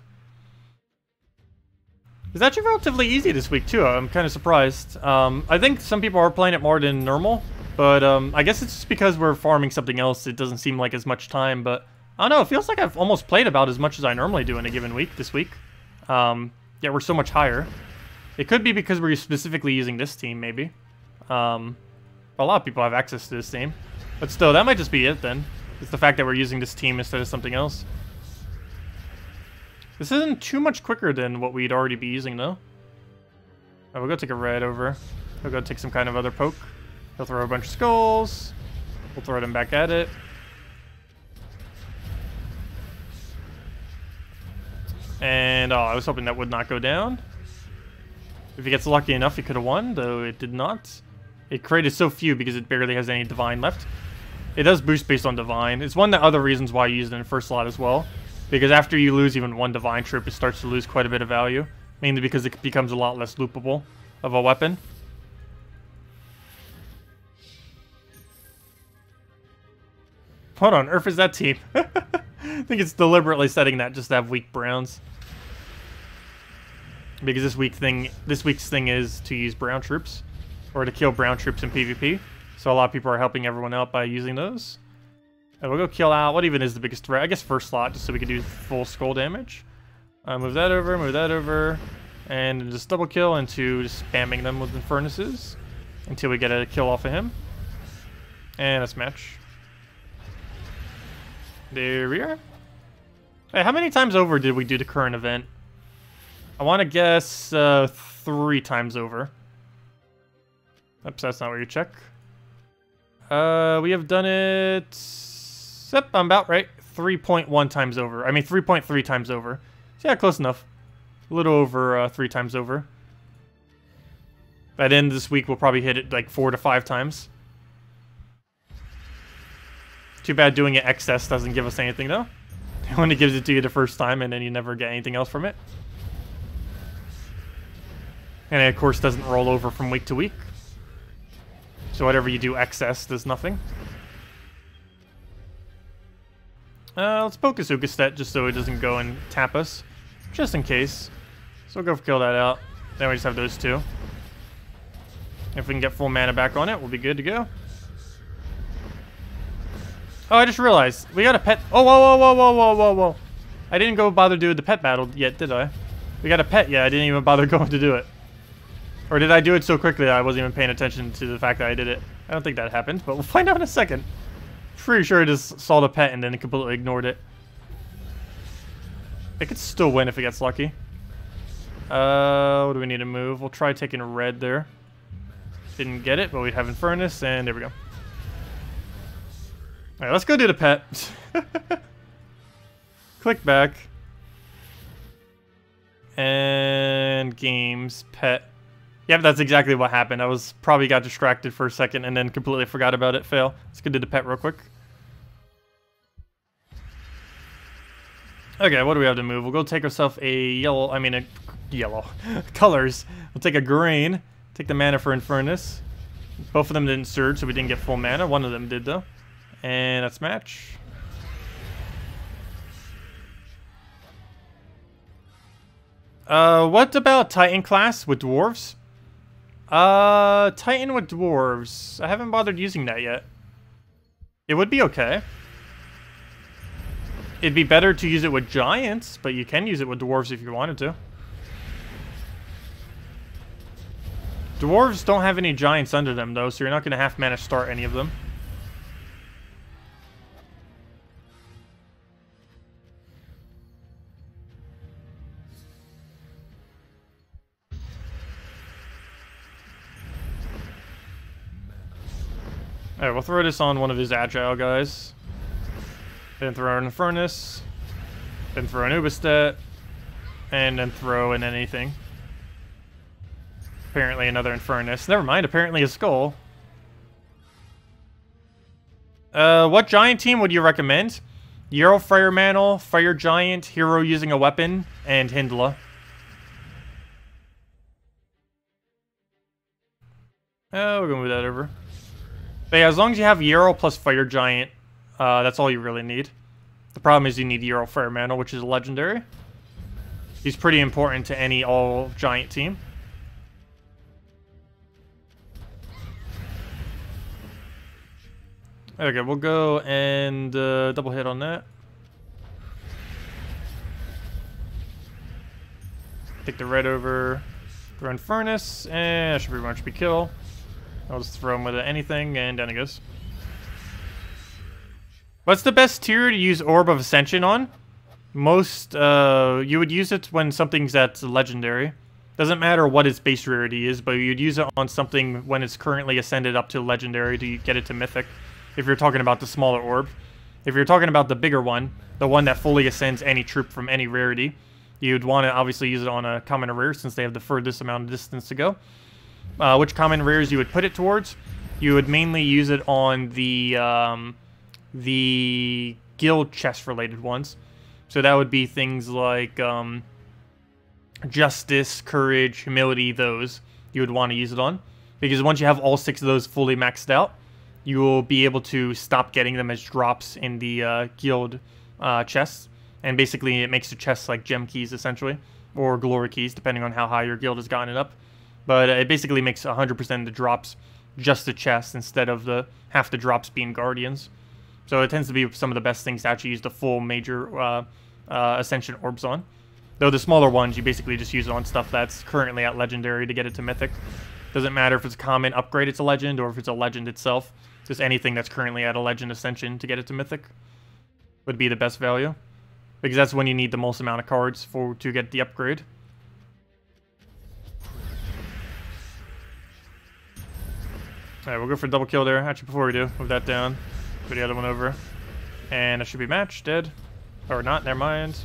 It's actually relatively easy this week, too. I'm kind of surprised. I think some people are playing it more than normal, but I guess it's just because we're farming something else. It doesn't seem like as much time, but I don't know. It feels like I've almost played about as much as I normally do in a given week this week. Yeah, we're so much higher. It could be because we're specifically using this team, maybe. A lot of people have access to this team. But still, that might just be it then. It's the fact that we're using this team instead of something else. This isn't too much quicker than what we'd already be using, though. Oh, we'll go take a red over. We'll go take some kind of other poke. He'll throw a bunch of skulls. We'll throw them back at it. And, oh, I was hoping that would not go down. If he gets lucky enough, he could have won, though it did not. It created so few because it barely has any divine left. It does boost based on divine. It's one of the other reasons why I used it in first slot as well. Because after you lose even one divine troop, it starts to lose quite a bit of value. Mainly because it becomes a lot less loopable of a weapon. What on earth is that team? I think it's deliberately setting that just to have weak browns. Because this week's thing is to use brown troops. Or to kill brown troops in PvP. So a lot of people are helping everyone out by using those. And we'll go kill out. What even is the biggest threat? I guess first slot, just so we can do full skull damage. Move that over. And just double kill into just spamming them with the furnaces. Until we get a kill off of him. And a smash. There we are. Hey, how many times over did we do the current event? I want to guess 3 times over. Oops, that's not where you check. We have done it... Yep, I'm about right. 3.1 times over. I mean, 3.3 times over. So yeah, close enough. A little over 3 times over. By the end of this week, we'll probably hit it like 4 to 5 times. Too bad doing it excess doesn't give us anything, though. It only gives it to you the first time, and then you never get anything else from it. And it, of course, doesn't roll over from week to week. So whatever you do excess does nothing. Let's poke a Ukastet just so it doesn't go and tap us. Just in case. So we'll go kill that out. Then we just have those 2. If we can get full mana back on it, we'll be good to go. Oh, I just realized. We got a pet. Oh, whoa. I didn't go bother doing the pet battle yet, did I? We got a pet, yeah. I didn't even bother going to do it. Or did I do it so quickly that I wasn't even paying attention to the fact that I did it? I don't think that happened, but we'll find out in a second. Pretty sure I just saw the pet and then completely ignored it. It could still win if it gets lucky. What do we need to move? We'll try taking a red there. Didn't get it, but we have Infernus, and there we go. Alright, let's go do the pet. Click back. And games, pet. Yep, that's exactly what happened. I probably got distracted for a second and then completely forgot about it. Fail. Let's go do the pet real quick. Okay, what do we have to move? We'll go take ourselves a yellow, colors. We'll take a green, take the mana for Infernus. Both of them didn't surge, so we didn't get full mana. One of them did, though. And that's match. What about Titan class with dwarves? Titan with dwarves. I haven't bothered using that yet. It would be okay. It'd be better to use it with giants, but you can use it with dwarves if you wanted to. Dwarves don't have any giants under them, though, so you're not going to have mana start any of them. Alright, we'll throw this on one of his agile guys. Then throw an Infernus. Then throw an Ubistet. And then throw in anything. Apparently another Infernus. Never mind, apparently a Skull. What giant team would you recommend? Euro Fire Mantle, Fire Giant, Hero using a weapon, and Hindla. We're gonna move that over. But yeah, as long as you have Yarrow plus Fire Giant, that's all you really need. The problem is you need Yarrow Fire Mantle, which is legendary. He's pretty important to any all-giant team. Okay, we'll go and double hit on that. Take the red over, throw in Furnace, and that should pretty much be kill. I'll just throw him with anything, and down he goes. What's the best tier to use Orb of Ascension on? Most, you would use it when something's at legendary. Doesn't matter what its base rarity is, but you'd use it on something when it's currently ascended up to legendary to get it to mythic. If you're talking about the smaller orb. If you're talking about the bigger one, the one that fully ascends any troop from any rarity, you'd want to obviously use it on a common and rare since they have the furthest amount of distance to go. Which common rares you would put it towards? You would mainly use it on the guild chest related ones. So that would be things like Justice, Courage, Humility, those you would want to use it on. Because once you have all 6 of those fully maxed out, you will be able to stop getting them as drops in the guild chests. And basically it makes the chests like gem keys essentially, or glory keys depending on how high your guild has gotten it up. But it basically makes 100% of the drops just the chests instead of the half the drops being guardians. So it tends to be some of the best things to actually use the full major ascension orbs on. Though the smaller ones, you basically just use it on stuff that's currently at legendary to get it to mythic. Doesn't matter if it's a common upgrade it's a legend, or if it's a legend itself. Just anything that's currently at a legend ascension to get it to mythic would be the best value. Because that's when you need the most amount of cards to get the upgrade. Alright, we'll go for a double kill there. Actually, before we do, move that down. Put the other one over. And it should be matched. Dead. Or not, never mind.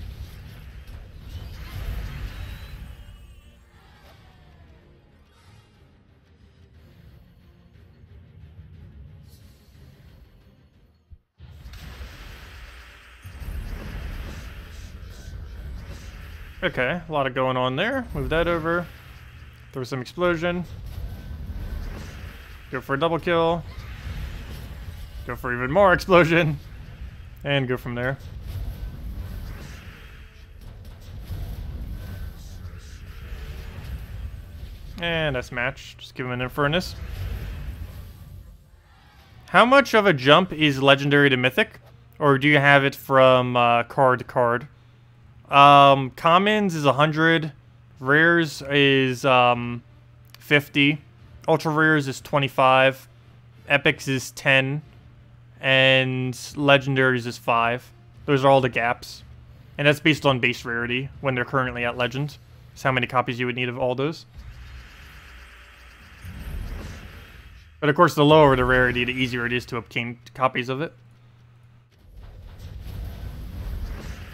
Okay, a lot of going on there. Move that over. Throw some explosion. Go for a double kill. Go for even more explosion. And go from there. And that's matched. Just give him an Infernus. How much of a jump is legendary to mythic? Or do you have it from card to card? Commons is 100. Rares is 50. Ultra rares is 25. Epics is 10. And legendaries is 5. Those are all the gaps. And that's based on base rarity when they're currently at legend. That's how many copies you would need of all those. But of course, the lower the rarity, the easier it is to obtain copies of it.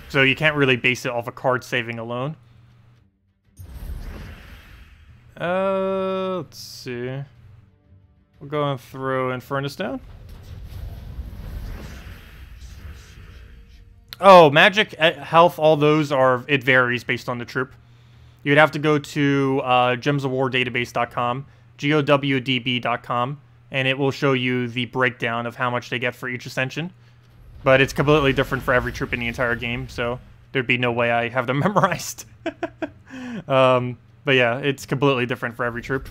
So you can't really base it off a card saving alone. Let's see. We'll go and throw Infernus down. Oh, magic, health, all those are, it varies based on the troop. You'd have to go to gemsofwardatabase.com, gowdb.com, and it will show you the breakdown of how much they get for each ascension. But it's completely different for every troop in the entire game, so there'd be no way I have them memorized. But yeah, it's completely different for every troop.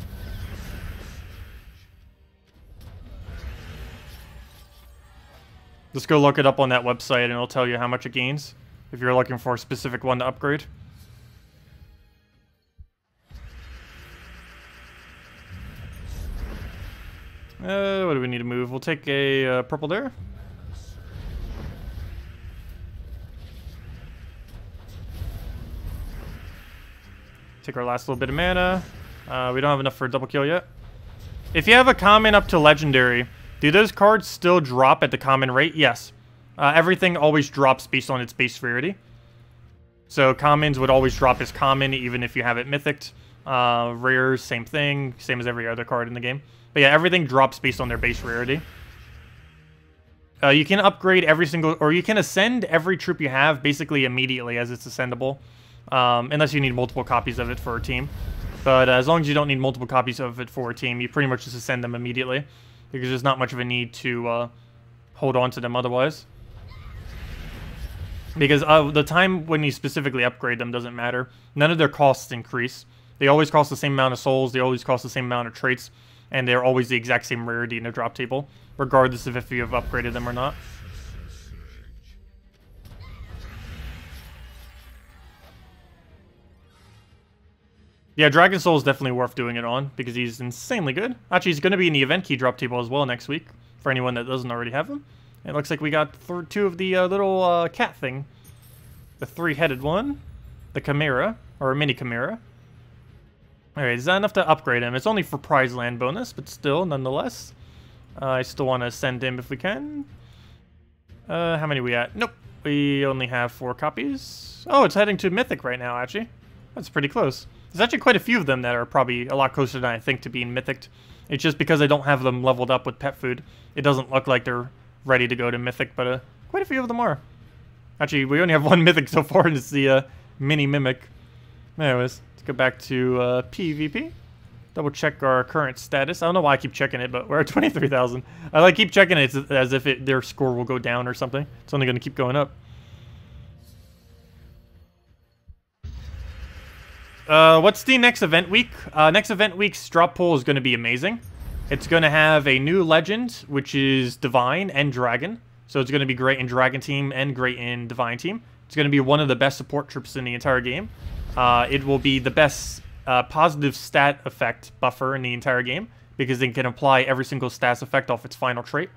Just go look it up on that website and it'll tell you how much it gains if you're looking for a specific one to upgrade. What do we need to move? We'll take a purple there. Take our last little bit of mana. We don't have enough for a double kill yet. If you have a common up to legendary, do those cards still drop at the common rate? Yes. Everything always drops based on its base rarity. So commons would always drop as common even if you have it mythicked. Rares, same thing. Same as every other card in the game. But yeah, everything drops based on their base rarity. You can upgrade every single... Or you can ascend every troop you have basically immediately as it's ascendable. Unless you need multiple copies of it for a team. But as long as you don't need multiple copies of it for a team, you pretty much just ascend them immediately. because there's not much of a need to hold on to them otherwise. Because the time when you specifically upgrade them doesn't matter. None of their costs increase. They always cost the same amount of souls, they always cost the same amount of traits, and they're always the exact same rarity in the drop table, regardless of if you have upgraded them or not. Yeah, Dragon Soul is definitely worth doing it on, because he's insanely good. Actually, he's going to be in the event key drop table as well next week, for anyone that doesn't already have him. It looks like we got 2 of the little cat thing. The 3-headed one, the Chimera, or a mini Chimera. Alright, is that enough to upgrade him? It's only for prize land bonus, but still, nonetheless. I still want to send him if we can. How many we at? Nope, we only have 4 copies. Oh, it's heading to Mythic right now, actually. That's pretty close. There's actually quite a few of them that are probably a lot closer than I think to being Mythic. It's just because I don't have them leveled up with pet food. It doesn't look like they're ready to go to Mythic, but quite a few of them are. Actually, we only have 1 Mythic so far, and it's the Mini Mimic. Anyways, let's go back to PvP. Double check our current status. I don't know why I keep checking it, but we're at 23,000. I keep checking it as if their score will go down or something. It's only going to keep going up. What's the next event week? Next event week's drop pool is going to be amazing. It's going to have a new legend, which is Divine and Dragon. So it's going to be great in Dragon team and great in Divine team. It's going to be one of the best support troops in the entire game. It will be the best positive stat effect buffer in the entire game, because it can apply every single stats effect off its final trait.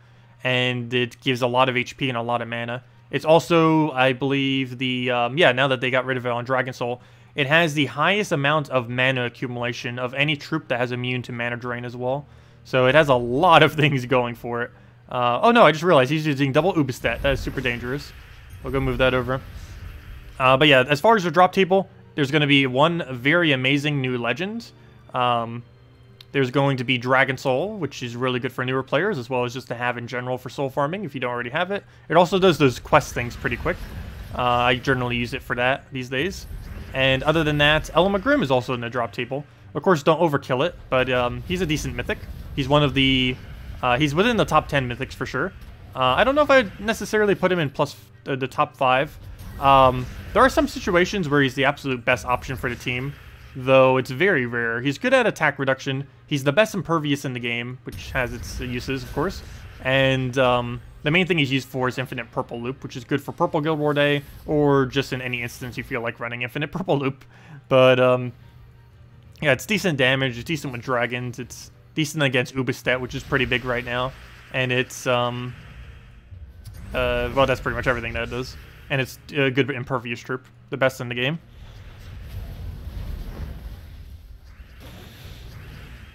And it gives a lot of HP and a lot of mana. It's also, I believe, the... yeah, now that they got rid of it on Dragon Soul, it has the highest amount of mana accumulation of any troop that has immune to mana drain as well. So it has a lot of things going for it. Oh no, I just realized he's using double Ubistat. That is super dangerous. We'll go move that over. But yeah, as far as the drop table, there's going to be 1 very amazing new legend. There's going to be Dragon Soul, which is really good for newer players, as well as just to have in general for soul farming if you don't already have it. It also does those quest things pretty quick. I generally use it for that these days. And other than that, Elamagrim is also in the drop table. Of course, don't overkill it, but he's a decent mythic. He's one of the... he's within the top 10 mythics for sure. I don't know if I'd necessarily put him in the top 5. There are some situations where he's the absolute best option for the team, though it's very rare. He's good at attack reduction. He's the best impervious in the game, which has its uses, of course. And the main thing he's used for is Infinite Purple Loop, which is good for Purple Guild War Day, or just in any instance you feel like running Infinite Purple Loop. But, yeah, it's decent damage. It's decent with dragons. It's decent against Ubistat, which is pretty big right now. And it's, well, that's pretty much everything that it does. And it's a good impervious troop. The best in the game.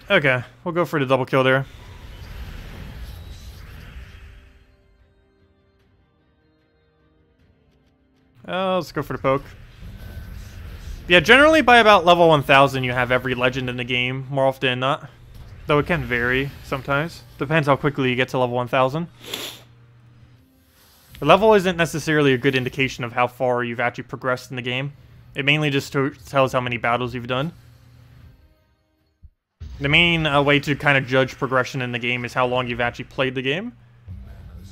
Okay, we'll go for the double kill there. Let's go for the poke. Yeah, generally by about level 1000 you have every legend in the game, more often than not. Though it can vary sometimes. Depends how quickly you get to level 1000. The level isn't necessarily a good indication of how far you've actually progressed in the game. It mainly just tells how many battles you've done. The main way to kind of judge progression in the game is how long you've actually played the game.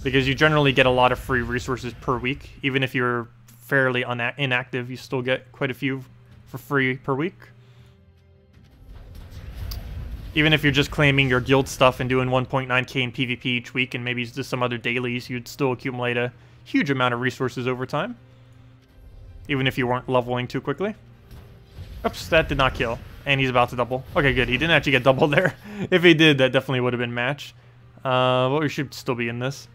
Because you generally get a lot of free resources per week. Even if you're fairly inactive, you still get quite a few for free per week. Even if you're just claiming your guild stuff and doing 1.9k in PvP each week and maybe just some other dailies, you'd still accumulate a huge amount of resources over time. Even if you weren't leveling too quickly. Oops, that did not kill. And he's about to double. Okay, good. He didn't actually get doubled there. If he did, that definitely would have been match. But we should still be in this.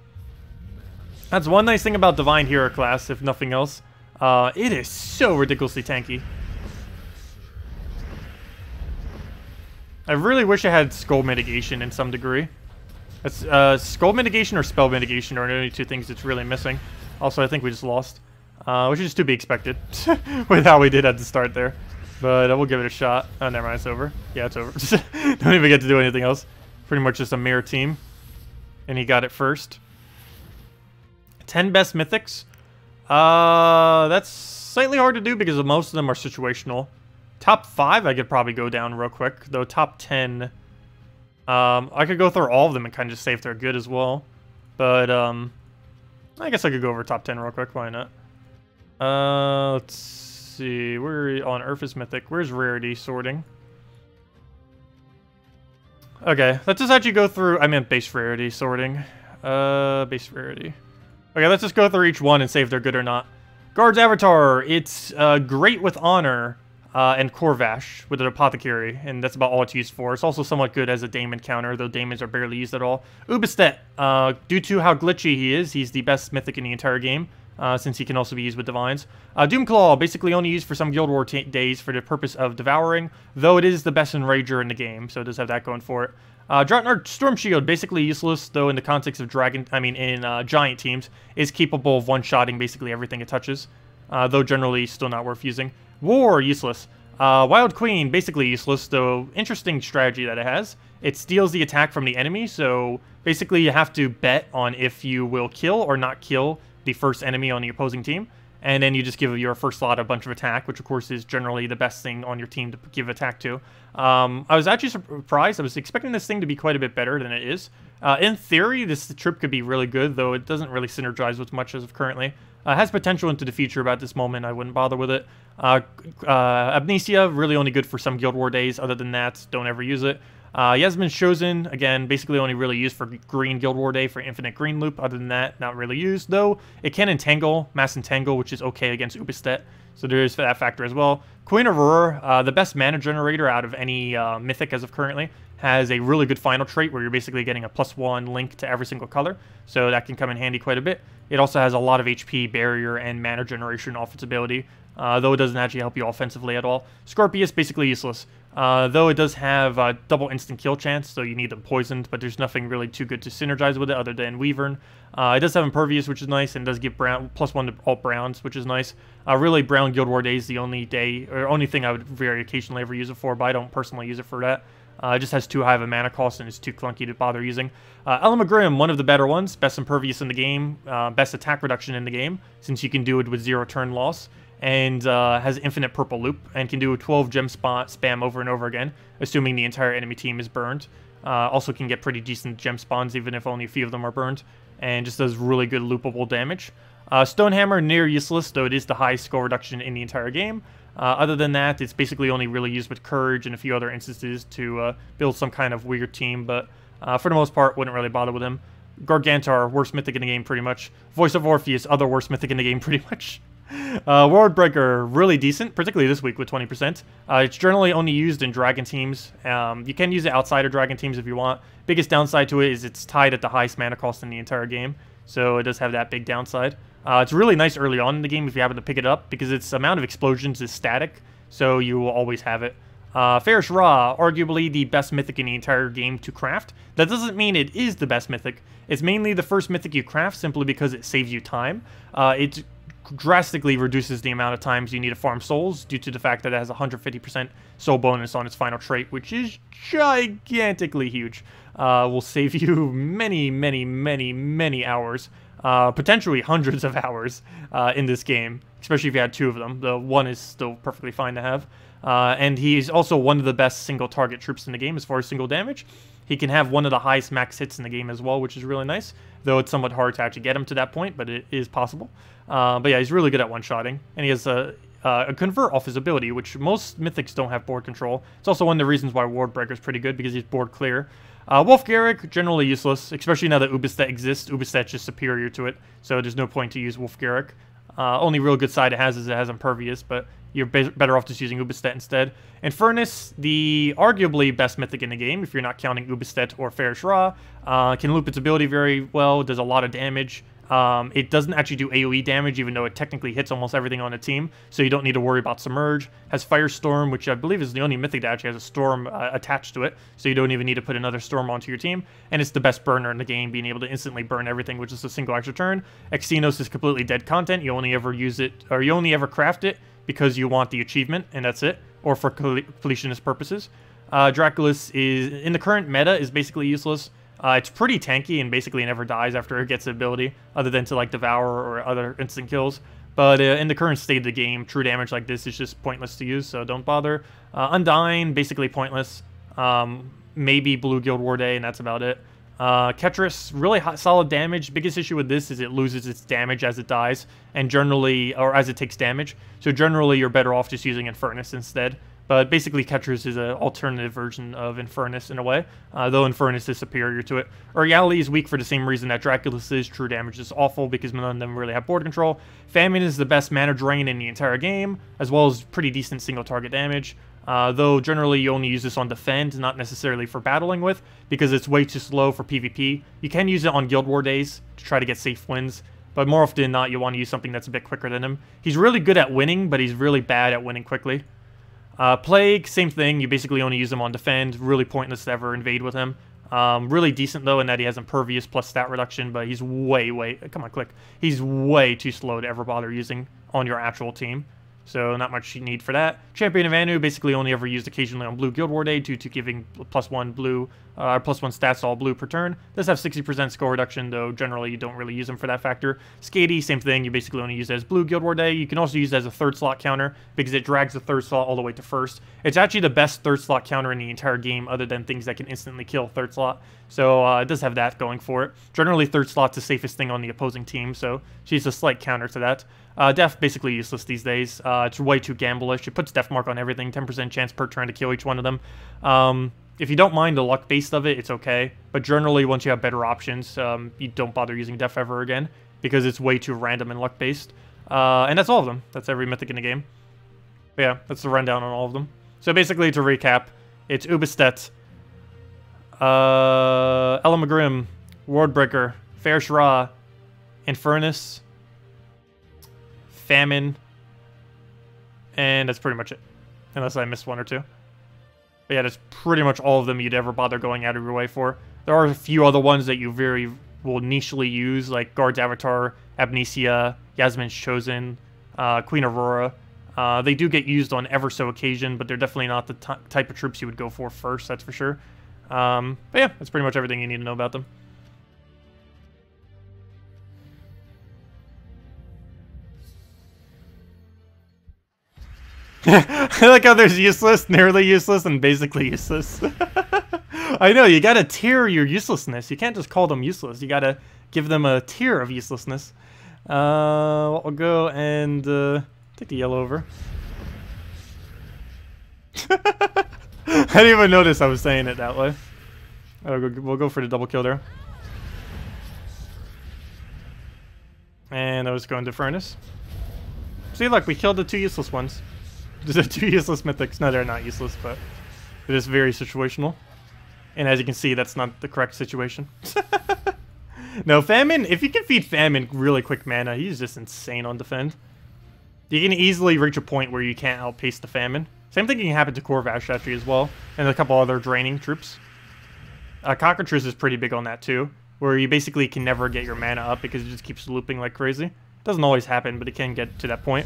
That's one nice thing about Divine Hero class, if nothing else. It is so ridiculously tanky. I really wish I had Skull Mitigation in some degree. It's, Skull Mitigation or Spell Mitigation are the only two things it's really missing. Also, I think we just lost. Which is to be expected with how we did at the start there. But we'll give it a shot. Oh, never mind, it's over. Yeah, it's over. Don't even get to do anything else. Pretty much just a mirror team. And he got it first. 10 best mythics. That's slightly hard to do because most of them are situational. Top 5 I could probably go down real quick. Though top 10... I could go through all of them and kind of just say if they're good as well. But, I guess I could go over top 10 real quick. Why not? Let's see. We're on Earth is Mythic. Where's Rarity sorting? Okay, let's just actually go through... I meant base Rarity sorting. Base Rarity. Okay, let's just go through each one and say if they're good or not. Guard's Avatar. It's great with Honor and Corvash with an Apothecary, and that's about all it's used for. It's also somewhat good as a Daemon counter, though Daemons are barely used at all. Ubistet. Due to how glitchy he is, he's the best Mythic in the entire game. Since he can also be used with Divines. Doomclaw, basically only used for some Guild War days for the purpose of devouring, though it is the best Enrager in the game, so it does have that going for it. Dratnar Storm Shield, basically useless, though in the context of Giant teams, is capable of one-shotting basically everything it touches, though generally still not worth using. War, useless. Wild Queen, basically useless, though interesting strategy that it has. It steals the attack from the enemy, so basically you have to bet on if you will kill or not kill the first enemy on the opposing team, and then you just give your first slot a bunch of attack, which of course is generally the best thing on your team to give attack to. I was actually surprised. I was expecting this thing to be quite a bit better than it is. In theory, this trip could be really good, though it doesn't really synergize with much as of currently. Has potential into the future, but at this moment I wouldn't bother with it. Amnesia, really only good for some Guild War days. Other than that, don't ever use it. Yasmin's Chosen, again, basically only really used for green Guild War Day for infinite green loop. Other than that, not really used, though it can entangle, mass entangle, which is okay against Ubistet, so there is that factor as well. Queen Aurora, the best mana generator out of any Mythic as of currently, has a really good final trait where you're basically getting a +1 link to every single color, so that can come in handy quite a bit. It also has a lot of HP, barrier, and mana generation off its ability, though it doesn't actually help you offensively at all. Scorpius, basically useless. Though it does have a double instant kill chance, so you need them poisoned, but there's nothing really too good to synergize with it other than Weavern. It does have Impervious, which is nice, and does give +1 to all browns, which is nice. Really, Brown Guild War Day is the only thing I would very occasionally ever use it for, but I don't personally use it for that. It just has too high of a mana cost and it's too clunky to bother using. Element Grim, one of the better ones, best Impervious in the game, best attack reduction in the game, since you can do it with 0 turn loss. And has infinite purple loop, and can do a 12 gem spam over and over again, assuming the entire enemy team is burned. Also can get pretty decent gem spawns, even if only a few of them are burned, and just does really good loopable damage. Stonehammer, near useless, though it is the highest score reduction in the entire game. Other than that, it's basically only really used with Courage and a few other instances to build some kind of weird team, but for the most part, wouldn't really bother with him. Gargantar, worst Mythic in the game, pretty much. Voice of Orpheus, other worst Mythic in the game, pretty much. Worldbreaker, really decent, particularly this week with 20%. It's generally only used in Dragon teams. You can use it outside of Dragon teams if you want. Biggest downside to it is it's tied at the highest mana cost in the entire game, so it does have that big downside. It's really nice early on in the game if you happen to pick it up, because its amount of explosions is static, so you will always have it. Fairish Ra, arguably the best Mythic in the entire game to craft. That doesn't mean it is the best Mythic. It's mainly the first Mythic you craft simply because it saves you time. It drastically reduces the amount of times you need to farm souls due to the fact that it has a 150% soul bonus on its final trait, which is gigantically huge. Will save you many hours, potentially hundreds of hours in this game, especially if you had 2 of them. The one is still perfectly fine to have. And he's also one of the best single target troops in the game as far as single damage. He can have one of the highest max hits in the game as well, which is really nice, though it's somewhat hard to actually get him to that point, but it is possible. But yeah, he's really good at one-shotting, and he has a convert off his ability, which most Mythics don't have board control. It's also one of the reasons why Worldbreaker is pretty good, because he's board clear. Wolf Garrick, generally useless, especially now that Ubistet exists. Ubistet's just superior to it, so there's no point to use Wolf Garrick. Only real good side it has is it has Impervious, but you're better off just using Ubistet instead. And Furnace, the arguably best Mythic in the game, if you're not counting Ubistet or Fairish Ra, can loop its ability very well, does a lot of damage. It doesn't actually do AoE damage, even though it technically hits almost everything on the team, so you don't need to worry about Submerge. Has Firestorm, which I believe is the only Mythic that actually has a Storm attached to it, so you don't even need to put another Storm onto your team. And it's the best burner in the game, being able to instantly burn everything with just a single extra turn. Xenos is completely dead content. You only ever use it, or you only ever craft it because you want the achievement, and that's it, or for completionist purposes. Draculus is, in the current meta, is basically useless. It's pretty tanky and basically never dies after it gets the ability, other than to like devour or other instant kills. But in the current state of the game, true damage like this is just pointless to use, so don't bother. Undying, basically pointless. maybe Blue Guild War Day, and that's about it. Ketris, really hot, solid damage. Biggest issue with this is it loses its damage as it dies, and generally, or as it takes damage. So generally, you're better off just using Infernus instead. But basically, Ketris is an alternative version of Infernus in a way, though Infernus is superior to it. Reality is weak for the same reason that Draculus is. True damage is awful because none of them really have board control. Famine is the best mana drain in the entire game, as well as pretty decent single target damage. Though generally you only use this on defend, not necessarily for battling with, because it's way too slow for PvP. You can use it on Guild War days to try to get safe wins, but more often than not you want to use something that's a bit quicker than him. He's really good at winning, but he's really bad at winning quickly. Plague, same thing, you basically only use him on defend, really pointless to ever invade with him. Really decent though in that he has Impervious plus stat reduction, but he's way, come on, click. He's way too slow to ever bother using on your actual team. So not much need for that. Champion of Anu, basically only ever used occasionally on Blue Guild War Day due to giving +1 blue, +1 stats all blue per turn. Does have 60% score reduction, though generally you don't really use them for that factor. Skady, same thing, you basically only use it as Blue Guild War Day. You can also use it as a third slot counter because it drags the third slot all the way to first. It's actually the best third slot counter in the entire game other than things that can instantly kill third slot. So it does have that going for it. Generally third slot's the safest thing on the opposing team, so she's a slight counter to that. Def, basically useless these days. It's way too gamblish. It puts Def Mark on everything, 10% chance per turn to kill each one of them. If you don't mind the luck based of it, it's okay. But generally, once you have better options, you don't bother using Def ever again, because it's way too random and luck based. And that's all of them. That's every mythic in the game. But yeah, that's the rundown on all of them. So basically, to recap, it's Ubistet, Elamagrim, Worldbreaker, Fair Shra, Infernus, Famine, and that's pretty much it. Unless I missed one or two. But yeah, that's pretty much all of them you'd ever bother going out of your way for. There are a few other ones that you will nichely use, like Guard's Avatar, Amnesia, Yasmin's Chosen, Queen Aurora. They do get used on ever so occasion, but they're definitely not the type of troops you would go for first, that's for sure. But yeah, that's pretty much everything you need to know about them. I like how there's useless, nearly useless, and basically useless. I know, you gotta tier your uselessness. You can't just call them useless. You gotta give them a tier of uselessness. I'll go and take the yellow over. I didn't even notice I was saying it that way. We'll go for the double kill there. And I was going to Furnace. See, look, we killed the two useless ones. The two useless mythics. No, they're not useless, but it is very situational. And as you can see, that's not the correct situation. No, Famine, if you can feed Famine really quick mana, he's just insane on defend. You can easily reach a point where you can't outpace the Famine. Same thing can happen to Corvash actually as well, and a couple other draining troops. Cockatrice is pretty big on that too, where you basically can never get your mana up because it just keeps looping like crazy. Doesn't always happen, but it can get to that point.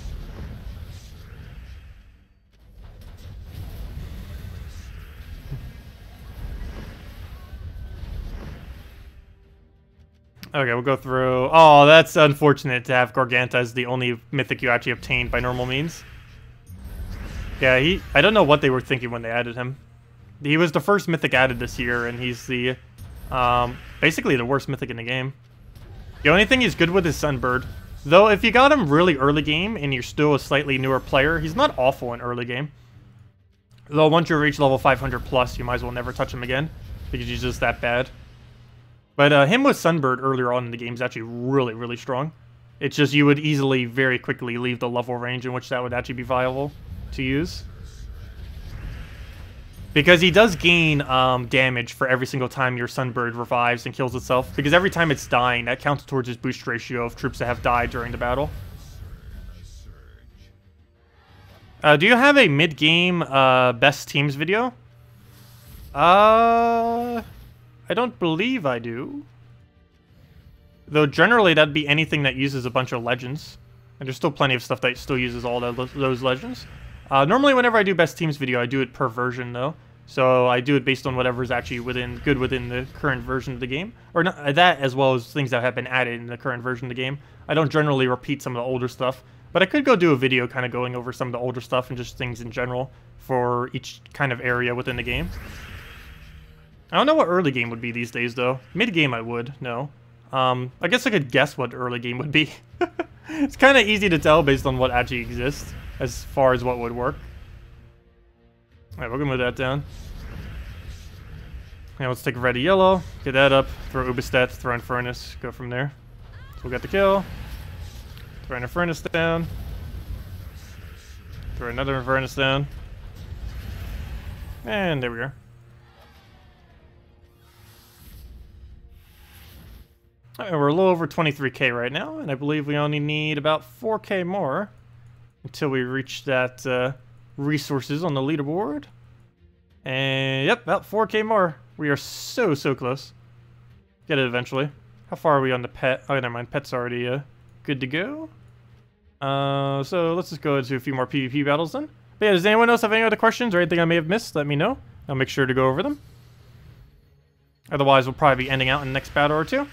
Okay, we'll go through... Oh, that's unfortunate to have Garganta as the only mythic you actually obtained by normal means. Yeah, I don't know what they were thinking when they added him. He was the first mythic added this year, and he's the... basically the worst mythic in the game. The only thing he's good with is Sunbird. Though, if you got him really early game, and you're still a slightly newer player, he's not awful in early game. Though, once you reach level 500 plus, you might as well never touch him again, because he's just that bad. But him with Sunbird earlier on in the game is actually really, really strong. It's just you would easily, very quickly leave the level range in which that would actually be viable to use. Because he does gain damage for every single time your Sunbird revives and kills itself. Because every time it's dying, that counts towards his boost ratio of troops that have died during the battle. Do you have a mid-game best teams video? I don't believe I do. Though generally that'd be anything that uses a bunch of legends. And there's still plenty of stuff that still uses all those legends. Normally whenever I do best teams video, I do it per version though. So I do it based on whatever's actually good within the current version of the game. Or not, that as well as things that have been added in the current version of the game. I don't generally repeat some of the older stuff. But I could go do a video kind of going over some of the older stuff and just things in general for each kind of area within the game. I don't know what early game would be these days, though. Mid game I would, no. I guess I could guess what early game would be. It's kind of easy to tell based on what actually exists, as far as what would work. Alright, we're gonna move that down. Now let's take ready yellow, get that up, throw Ubistat, throw in Furnace, go from there. So we'll get the kill. Throw in a Furnace down. Throw another Furnace down. And there we go. Alright, we're a little over 23k right now, and I believe we only need about 4k more until we reach that resources on the leaderboard. And yep, about 4k more. We are so close. Get it eventually. How far are we on the pet? Oh, never mind. Pet's already good to go. So let's just go into a few more PvP battles then. But yeah, does anyone else have any other questions or anything I may have missed? Let me know. I'll make sure to go over them. Otherwise, we'll probably be ending out in the next battle or two.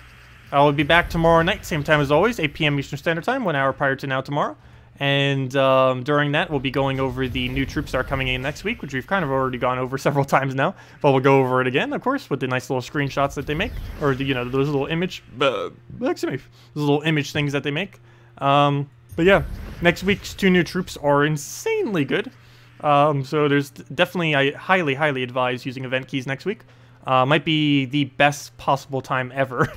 I will be back tomorrow night, same time as always, 8 p.m. Eastern Standard Time, 1 hour prior to now tomorrow. And during that, we'll be going over the new troops that are coming in next week, which we've kind of already gone over several times now. But we'll go over it again, of course, with the nice little screenshots that they make, or the, those little image, those little image things that they make. But yeah, next week's 2 new troops are insanely good. So there's definitely, I highly advise using event keys next week. Might be the best possible time ever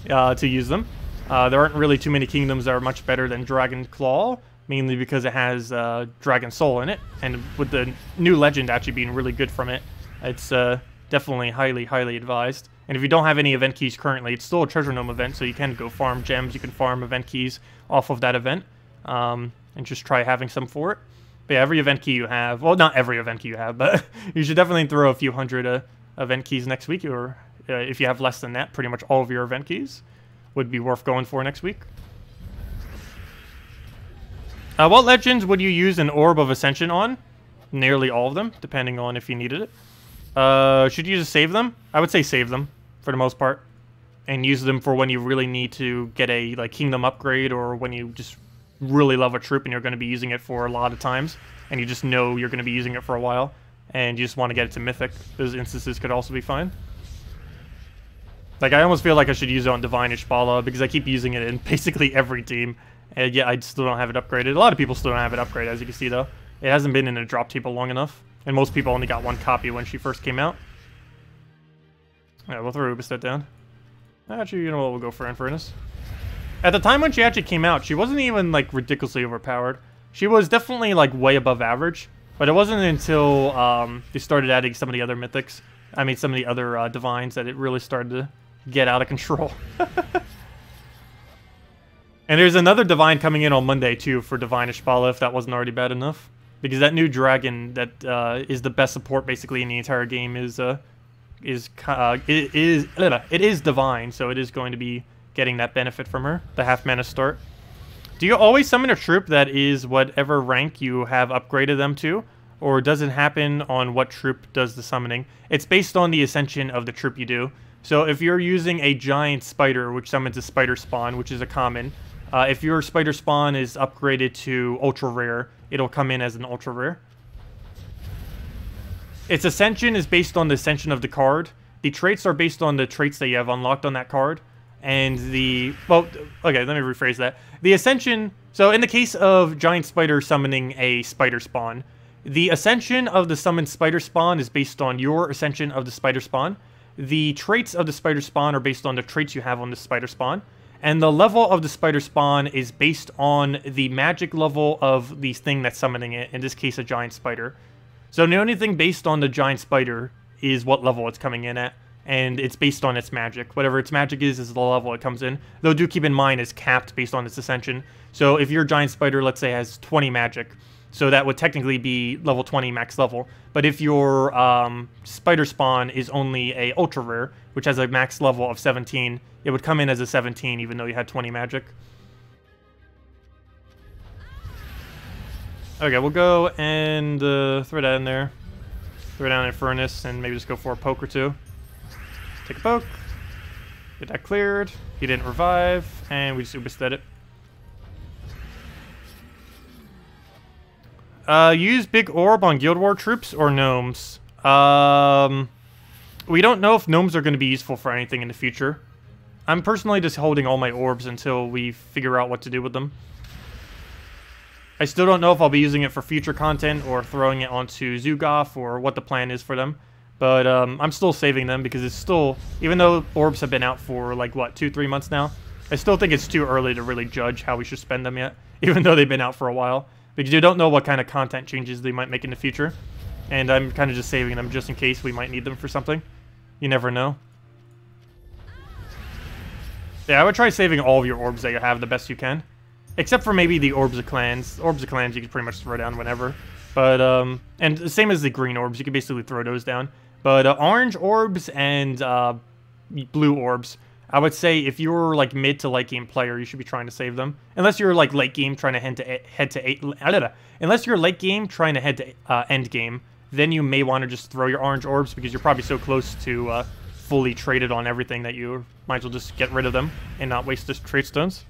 to use them. There aren't really too many kingdoms that are much better than Dragon Claw, mainly because it has Dragon Soul in it, and with the new legend actually being really good from it, it's definitely highly advised. And if you don't have any event keys currently, it's still a Treasure Gnome event, so you can go farm gems, you can farm event keys off of that event, and just try having some for it. But yeah, every event key you have, well, not every event key you have, but you should definitely throw a few hundred event keys next week, or if you have less than that, pretty much all of your event keys would be worth going for next week. What legends would you use an Orb of Ascension on? Nearly all of them, depending on if you needed it. Should you just save them? I would say save them, for the most part. And use them for when you really need to get a kingdom upgrade, or when you just really love a troop and you're going to be using it for a lot of times, and you just know you're going to be using it for a while, and you just want to get it to Mythic. Those instances could also be fine. Like, I almost feel like I should use it on Divine Ishbala, because I keep using it in basically every team. And yeah, I still don't have it upgraded. A lot of people still don't have it upgraded, as you can see, though. It hasn't been in a drop table long enough. And most people only got 1 copy when she first came out. Alright, we'll throw Ubistat down. Actually, you know what, we'll go for Infernus. At the time when she actually came out, she wasn't even, like, ridiculously overpowered. She was definitely, like, way above average. But it wasn't until they started adding some of the other mythics, I mean some of the other divines, that it really started to get out of control. And there's another divine coming in on Monday too for Divine Ishbala, if that wasn't already bad enough. Because that new dragon that is the best support basically in the entire game is divine, so it is going to be getting that benefit from her, the half mana start. Do you always summon a troop that is whatever rank you have upgraded them to? Or does it happen on what troop does the summoning? It's based on the ascension of the troop you do. So if you're using a giant spider, which summons a spider spawn, which is a common, if your spider spawn is upgraded to ultra rare, it'll come in as an ultra rare. Its ascension is based on the ascension of the card. The traits are based on the traits that you have unlocked on that card. And well, okay, let me rephrase that. The ascension, so in the case of giant spider summoning a spider spawn, the ascension of the summoned spider spawn is based on your ascension of the spider spawn. The traits of the spider spawn are based on the traits you have on the spider spawn. And the level of the spider spawn is based on the magic level of the thing that's summoning it, in this case a giant spider. So the only thing based on the giant spider is what level it's coming in at. And it's based on its magic. Whatever its magic is the level it comes in. Though do keep in mind it's capped based on its ascension. So if your giant spider, let's say, has 20 magic, so that would technically be level 20 max level. But if your spider spawn is only a ultra rare, which has a max level of 17, it would come in as a 17 even though you had 20 magic. Okay, we'll go and throw that in there. Throw down Infernus and maybe just go for a poke or two. Take a poke. Get that cleared. He didn't revive. And we just Ubistat it. Use Big Orb on Guild War troops or gnomes? We don't know if gnomes are going to be useful for anything in the future. I'm personally just holding all my orbs until we figure out what to do with them. I still don't know if I'll be using it for future content or throwing it onto Zugoff or what the plan is for them. But I'm still saving them because it's still, even though orbs have been out for like, what, 2-3 months now, I still think it's too early to really judge how we should spend them yet, even though they've been out for a while. Because you don't know what kind of content changes they might make in the future. And I'm kind of just saving them just in case we might need them for something. You never know. Yeah, I would try saving all of your orbs that you have the best you can. Except for maybe the Orbs of Clans. Orbs of Clans you can pretty much throw down whenever. But, and the same as the green orbs, you can basically throw those down. But orange orbs and blue orbs, I would say if you're like mid to late game player, you should be trying to save them. Unless you're like late game trying to unless you're late game trying to head to end game, then you may want to just throw your orange orbs because you're probably so close to fully traded on everything that you might as well just get rid of them and not waste this trade stones.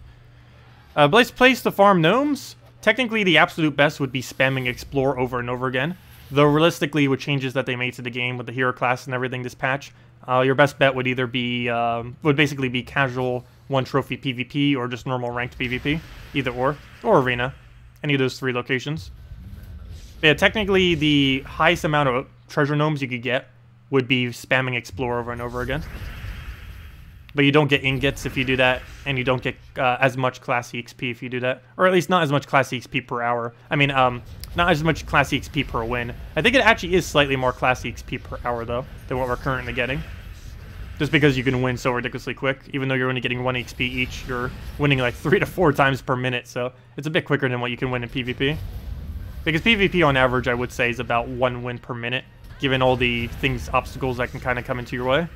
Best place to farm gnomes. Technically, the absolute best would be spamming Explore over and over again. Though realistically, with changes that they made to the game with the hero class and everything this patch, your best bet would either be would basically be casual 1 trophy PvP or just normal ranked PvP, either or arena, any of those 3 locations. But yeah, technically the highest amount of treasure gnomes you could get would be spamming Explore over and over again. But you don't get ingots if you do that, and you don't get as much classy XP if you do that. Or at least not as much classy XP per hour. I mean, not as much classy XP per win. I think it actually is slightly more classy XP per hour, though, than what we're currently getting. Just because you can win so ridiculously quick. Even though you're only getting 1 XP each, you're winning like 3 to 4 times per minute, so it's a bit quicker than what you can win in PvP. Because PvP, on average, I would say, is about 1 win per minute, given all the obstacles that can kind of come into your way.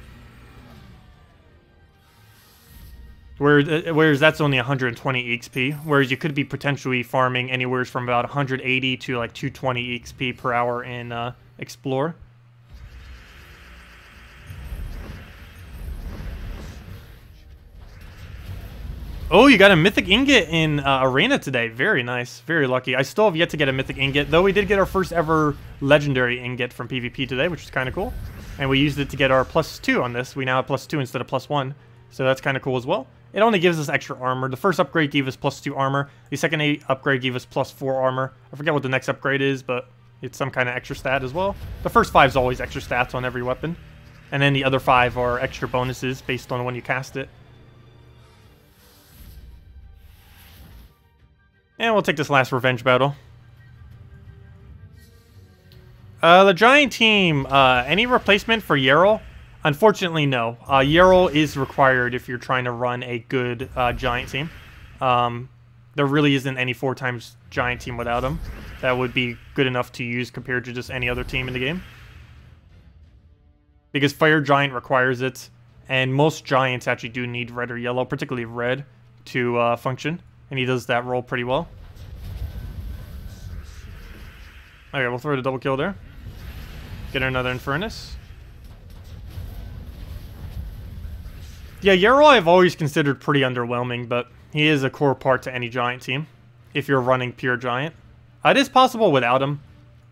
Whereas that's only 120 XP, whereas you could be potentially farming anywhere from about 180 to like 220 XP per hour in Explore. Oh, you got a mythic ingot in Arena today. Very nice. Very lucky. I still have yet to get a mythic ingot, though we did get our first ever legendary ingot from PvP today, which is kind of cool. And we used it to get our +2 on this. We now have +2 instead of +1, so that's kind of cool as well. It only gives us extra armor. The first upgrade gave us +2 armor. The second upgrade gave us +4 armor. I forget what the next upgrade is, but it's some kind of extra stat as well. The first 5 is always extra stats on every weapon. And then the other 5 are extra bonuses based on when you cast it. And we'll take this last revenge battle. The giant team, any replacement for Yarrow? Unfortunately, no. Yarrow is required if you're trying to run a good giant team. There really isn't any 4 times giant team without him that would be good enough to use compared to just any other team in the game. Because Fire Giant requires it, and most giants actually do need red or yellow, particularly red, to function. And he does that role pretty well. Okay, we'll throw the double kill there. Get another Infernus. Yeah, Yarrow I've always considered pretty underwhelming, but he is a core part to any giant team, if you're running pure giant. It is possible without him,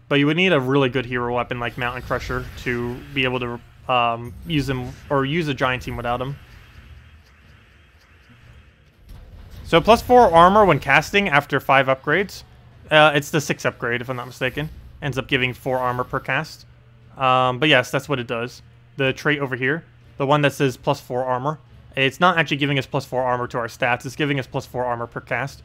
but you would need a really good hero weapon like Mountain Crusher to be able to use him, or use a giant team without him. So +4 armor when casting after 5 upgrades. It's the 6th upgrade, if I'm not mistaken. Ends up giving 4 armor per cast. But yes, that's what it does. The trait over here, the one that says +4 armor, it's not actually giving us +4 armor to our stats. It's giving us +4 armor per cast.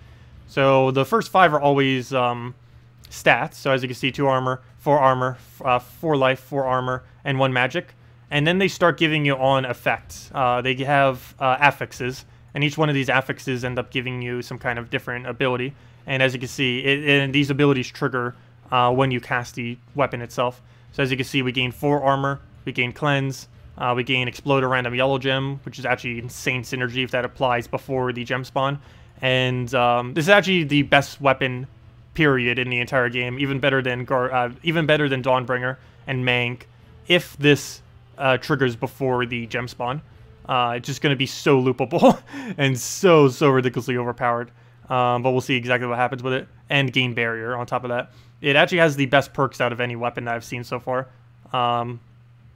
So the first 5 are always stats. So as you can see, 2 armor, 4 armor, 4 life, 4 armor, and 1 magic. And then they start giving you on effects. They have affixes. And each one of these affixes end up giving you some kind of different ability. And as you can see, these abilities trigger when you cast the weapon itself. So as you can see, we gain 4 armor, we gain Cleanse, we gain Explode a random yellow gem, which is actually insane synergy if that applies before the gem spawn. And this is actually the best weapon, period, in the entire game. Even better than Dawnbringer and Mank, if this triggers before the gem spawn. It's just going to be so loopable and so ridiculously overpowered. But we'll see exactly what happens with it. And gain barrier on top of that. It actually has the best perks out of any weapon that I've seen so far.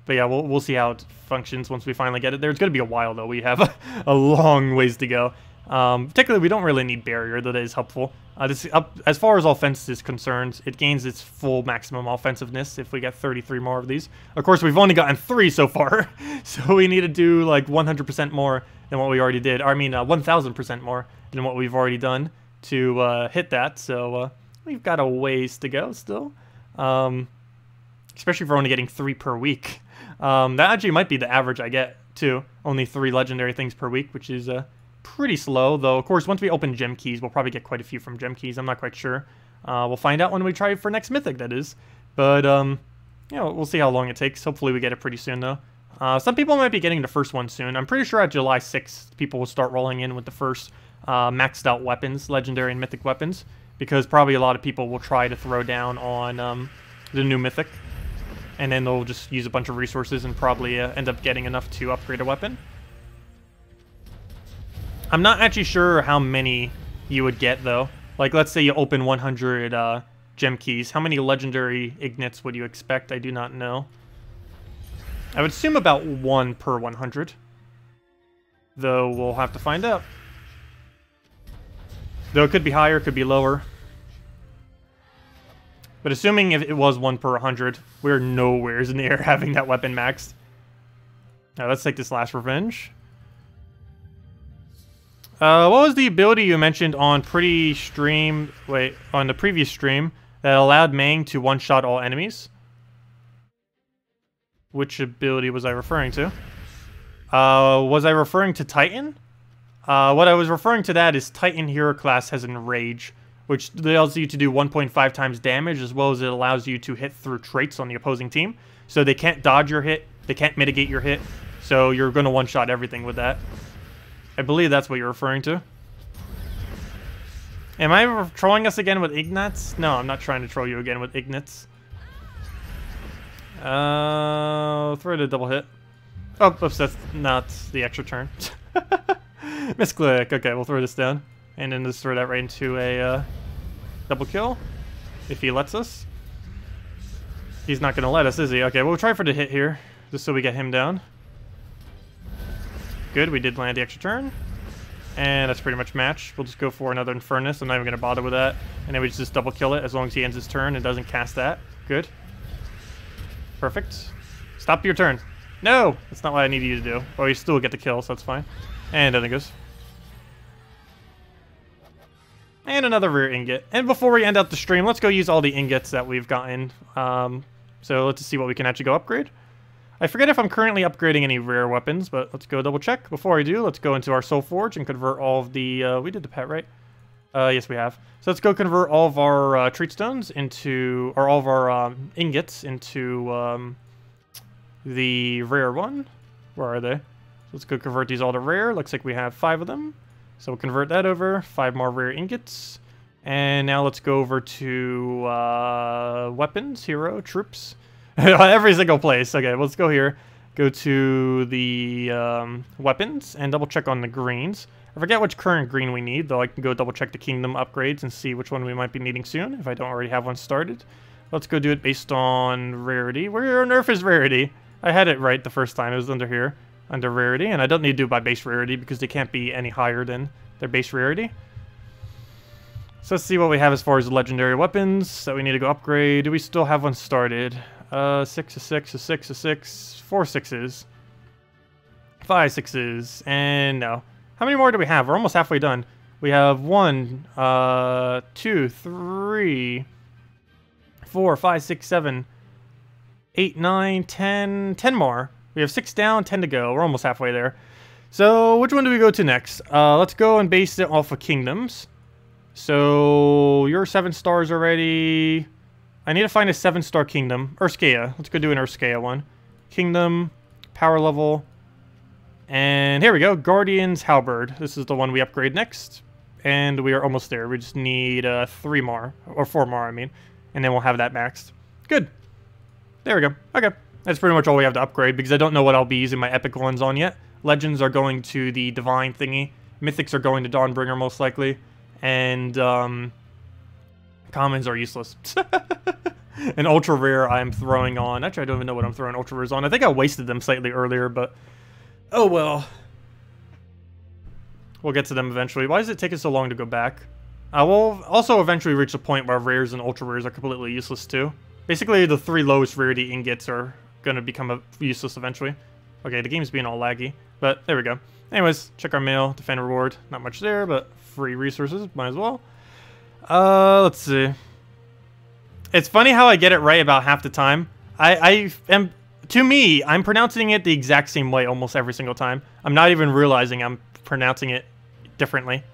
But yeah, we'll see how it functions once we finally get it there. It's going to be a while, though. We have a long ways to go. Particularly, we don't really need barrier, though that is helpful. As far as offense is concerned, it gains its full maximum offensiveness if we get 33 more of these. Of course, we've only gotten 3 so far, so we need to do like 100% more than what we already did. Or, I mean, 1,000% more than what we've already done to hit that. So we've got a ways to go still, especially if we're only getting 3 per week. That actually might be the average I get, too. Only 3 legendary things per week, which is pretty slow, though. Of course, once we open gem keys, we'll probably get quite a few from gem keys. I'm not quite sure. We'll find out when we try for next mythic, that is. But, you know, we'll see how long it takes. Hopefully we get it pretty soon, though. Some people might be getting the first one soon. I'm pretty sure at July 6th, people will start rolling in with the first maxed out weapons, legendary and mythic weapons, because probably a lot of people will try to throw down on the new mythic. And then they'll just use a bunch of resources and probably end up getting enough to upgrade a weapon. I'm not actually sure how many you would get, though. Like, let's say you open 100 gem keys. How many legendary ignits would you expect? I do not know. I would assume about 1 per 100. Though we'll have to find out. Though it could be higher, it could be lower. But assuming if it was 1 per 100, we're nowhere near having that weapon maxed. Now let's take this last revenge. What was the ability you mentioned on on the previous stream that allowed Mang to one-shot all enemies? Which ability was I referring to? Was I referring to Titan? What I was referring to that is Titan hero class has Enrage, which allows you to do 1.5 times damage, as well as it allows you to hit through traits on the opposing team. So they can't dodge your hit, they can't mitigate your hit, so you're going to one-shot everything with that. I believe that's what you're referring to. Am I trolling us again with Ignats? No, I'm not trying to troll you again with Ignats. Throw it a double hit. Oh, oops, that's not the extra turn. Misclick. Okay, we'll throw this down. And then just throw that right into a double kill. If he lets us. He's not going to let us, is he? Okay, we'll try for the hit here. Just so we get him down. Good, we did land the extra turn. And that's pretty much matched. We'll just go for another Infernus. I'm not even going to bother with that. And then we just double kill it as long as he ends his turn and doesn't cast that. Good. Perfect. Stop your turn. No! That's not what I need you to do. Well, you still get the kill, so that's fine. And down it goes. And another rare ingot. And before we end out the stream, let's go use all the ingots that we've gotten. So let's see what we can actually go upgrade. I forget if I'm currently upgrading any rare weapons, but let's go double check. Before I do, let's go into our Soul Forge and convert all of the... we did the pet, right? Yes, we have. So let's go convert all of our treat stones into... or all of our ingots into the rare one. Where are they? So let's go convert these all to rare. Looks like we have 5 of them. So we'll convert that over. 5 more rare ingots. And now let's go over to weapons, hero, troops. Every single place. Okay, let's go here. Go to the weapons and double check on the greens. I forget which current green we need, though I can go double check the kingdom upgrades and see which one we might be needing soon, if I don't already have one started. Let's go do it based on rarity. Where on earth is rarity? I had it right the first time. It was under here, under rarity, and I don't need to do it by base rarity because they can't be any higher than their base rarity. So let's see what we have as far as legendary weapons that we need to go upgrade. Do we still have one started? 6, a 6, a 6, a 6, 4 6s, 5 6s, and no. How many more do we have? We're almost halfway done. We have 1, 2, 3, 4, 5, 6, 7, 8, 9, 10, 10 more. We have 6 down, 10 to go. We're almost halfway there. So which one do we go to next? Let's go and base it off of kingdoms. So you're 7 stars already. I need to find a 7-star kingdom. Urskea. Let's go do an Urskea one. Kingdom, power level. And here we go. Guardian's Halberd. This is the one we upgrade next. And we are almost there. We just need 3 more. Or 4 more, I mean. And then we'll have that maxed. Good. There we go. Okay. That's pretty much all we have to upgrade because I don't know what I'll be using my epic ones on yet. Legends are going to the divine thingy. Mythics are going to Dawnbringer most likely. And commons are useless. An ultra rare I'm throwing on. Actually, I don't even know what I'm throwing ultra rares on. I think I wasted them slightly earlier, but oh well. We'll get to them eventually. Why does it take us so long to go back? We'll also eventually reach a point where rares and ultra rares are completely useless too. Basically, the 3 lowest rarity ingots are going to become useless eventually. Okay, the game's being all laggy, but there we go. Anyways, check our mail, defend reward. Not much there, but free resources, might as well. Let's see. It's funny how I get it right about half the time. To me, I'm pronouncing it the exact same way almost every single time. I'm not even realizing I'm pronouncing it differently.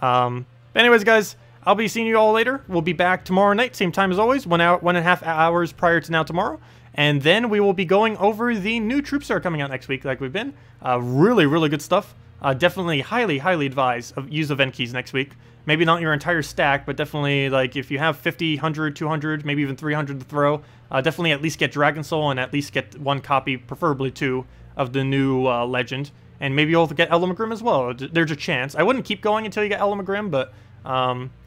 Anyways, guys, I'll be seeing you all later. We'll be back tomorrow night, same time as always, 1.5 hours prior to now tomorrow. And then we will be going over the new troops that are coming out next week, like we've been. Really, really good stuff. Definitely highly, highly advise of use event keys next week. Maybe not your entire stack, but definitely, like, if you have 50, 100, 200, maybe even 300 to throw, definitely at least get Dragon Soul and at least get 1 copy, preferably 2, of the new Legend. And maybe you'll get Elamagrim as well. There's a chance. I wouldn't keep going until you get Elamagrim, but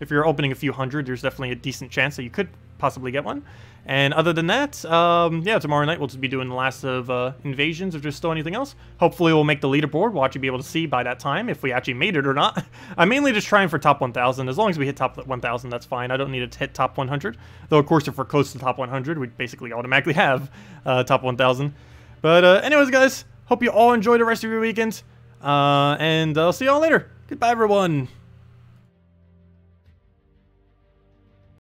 if you're opening a few hundred, there's definitely a decent chance that you could possibly get one. And other than that, yeah, tomorrow night we'll just be doing the last of invasions, if there's still anything else. Hopefully we'll make the leaderboard. We'll actually be able to see by that time if we actually made it or not. I'm mainly just trying for top 1,000. As long as we hit top 1,000, that's fine. I don't need to hit top 100. Though, of course, if we're close to top 100, we basically automatically have top 1,000. But anyways, guys, hope you all enjoy the rest of your weekend. And I'll see you all later. Goodbye, everyone.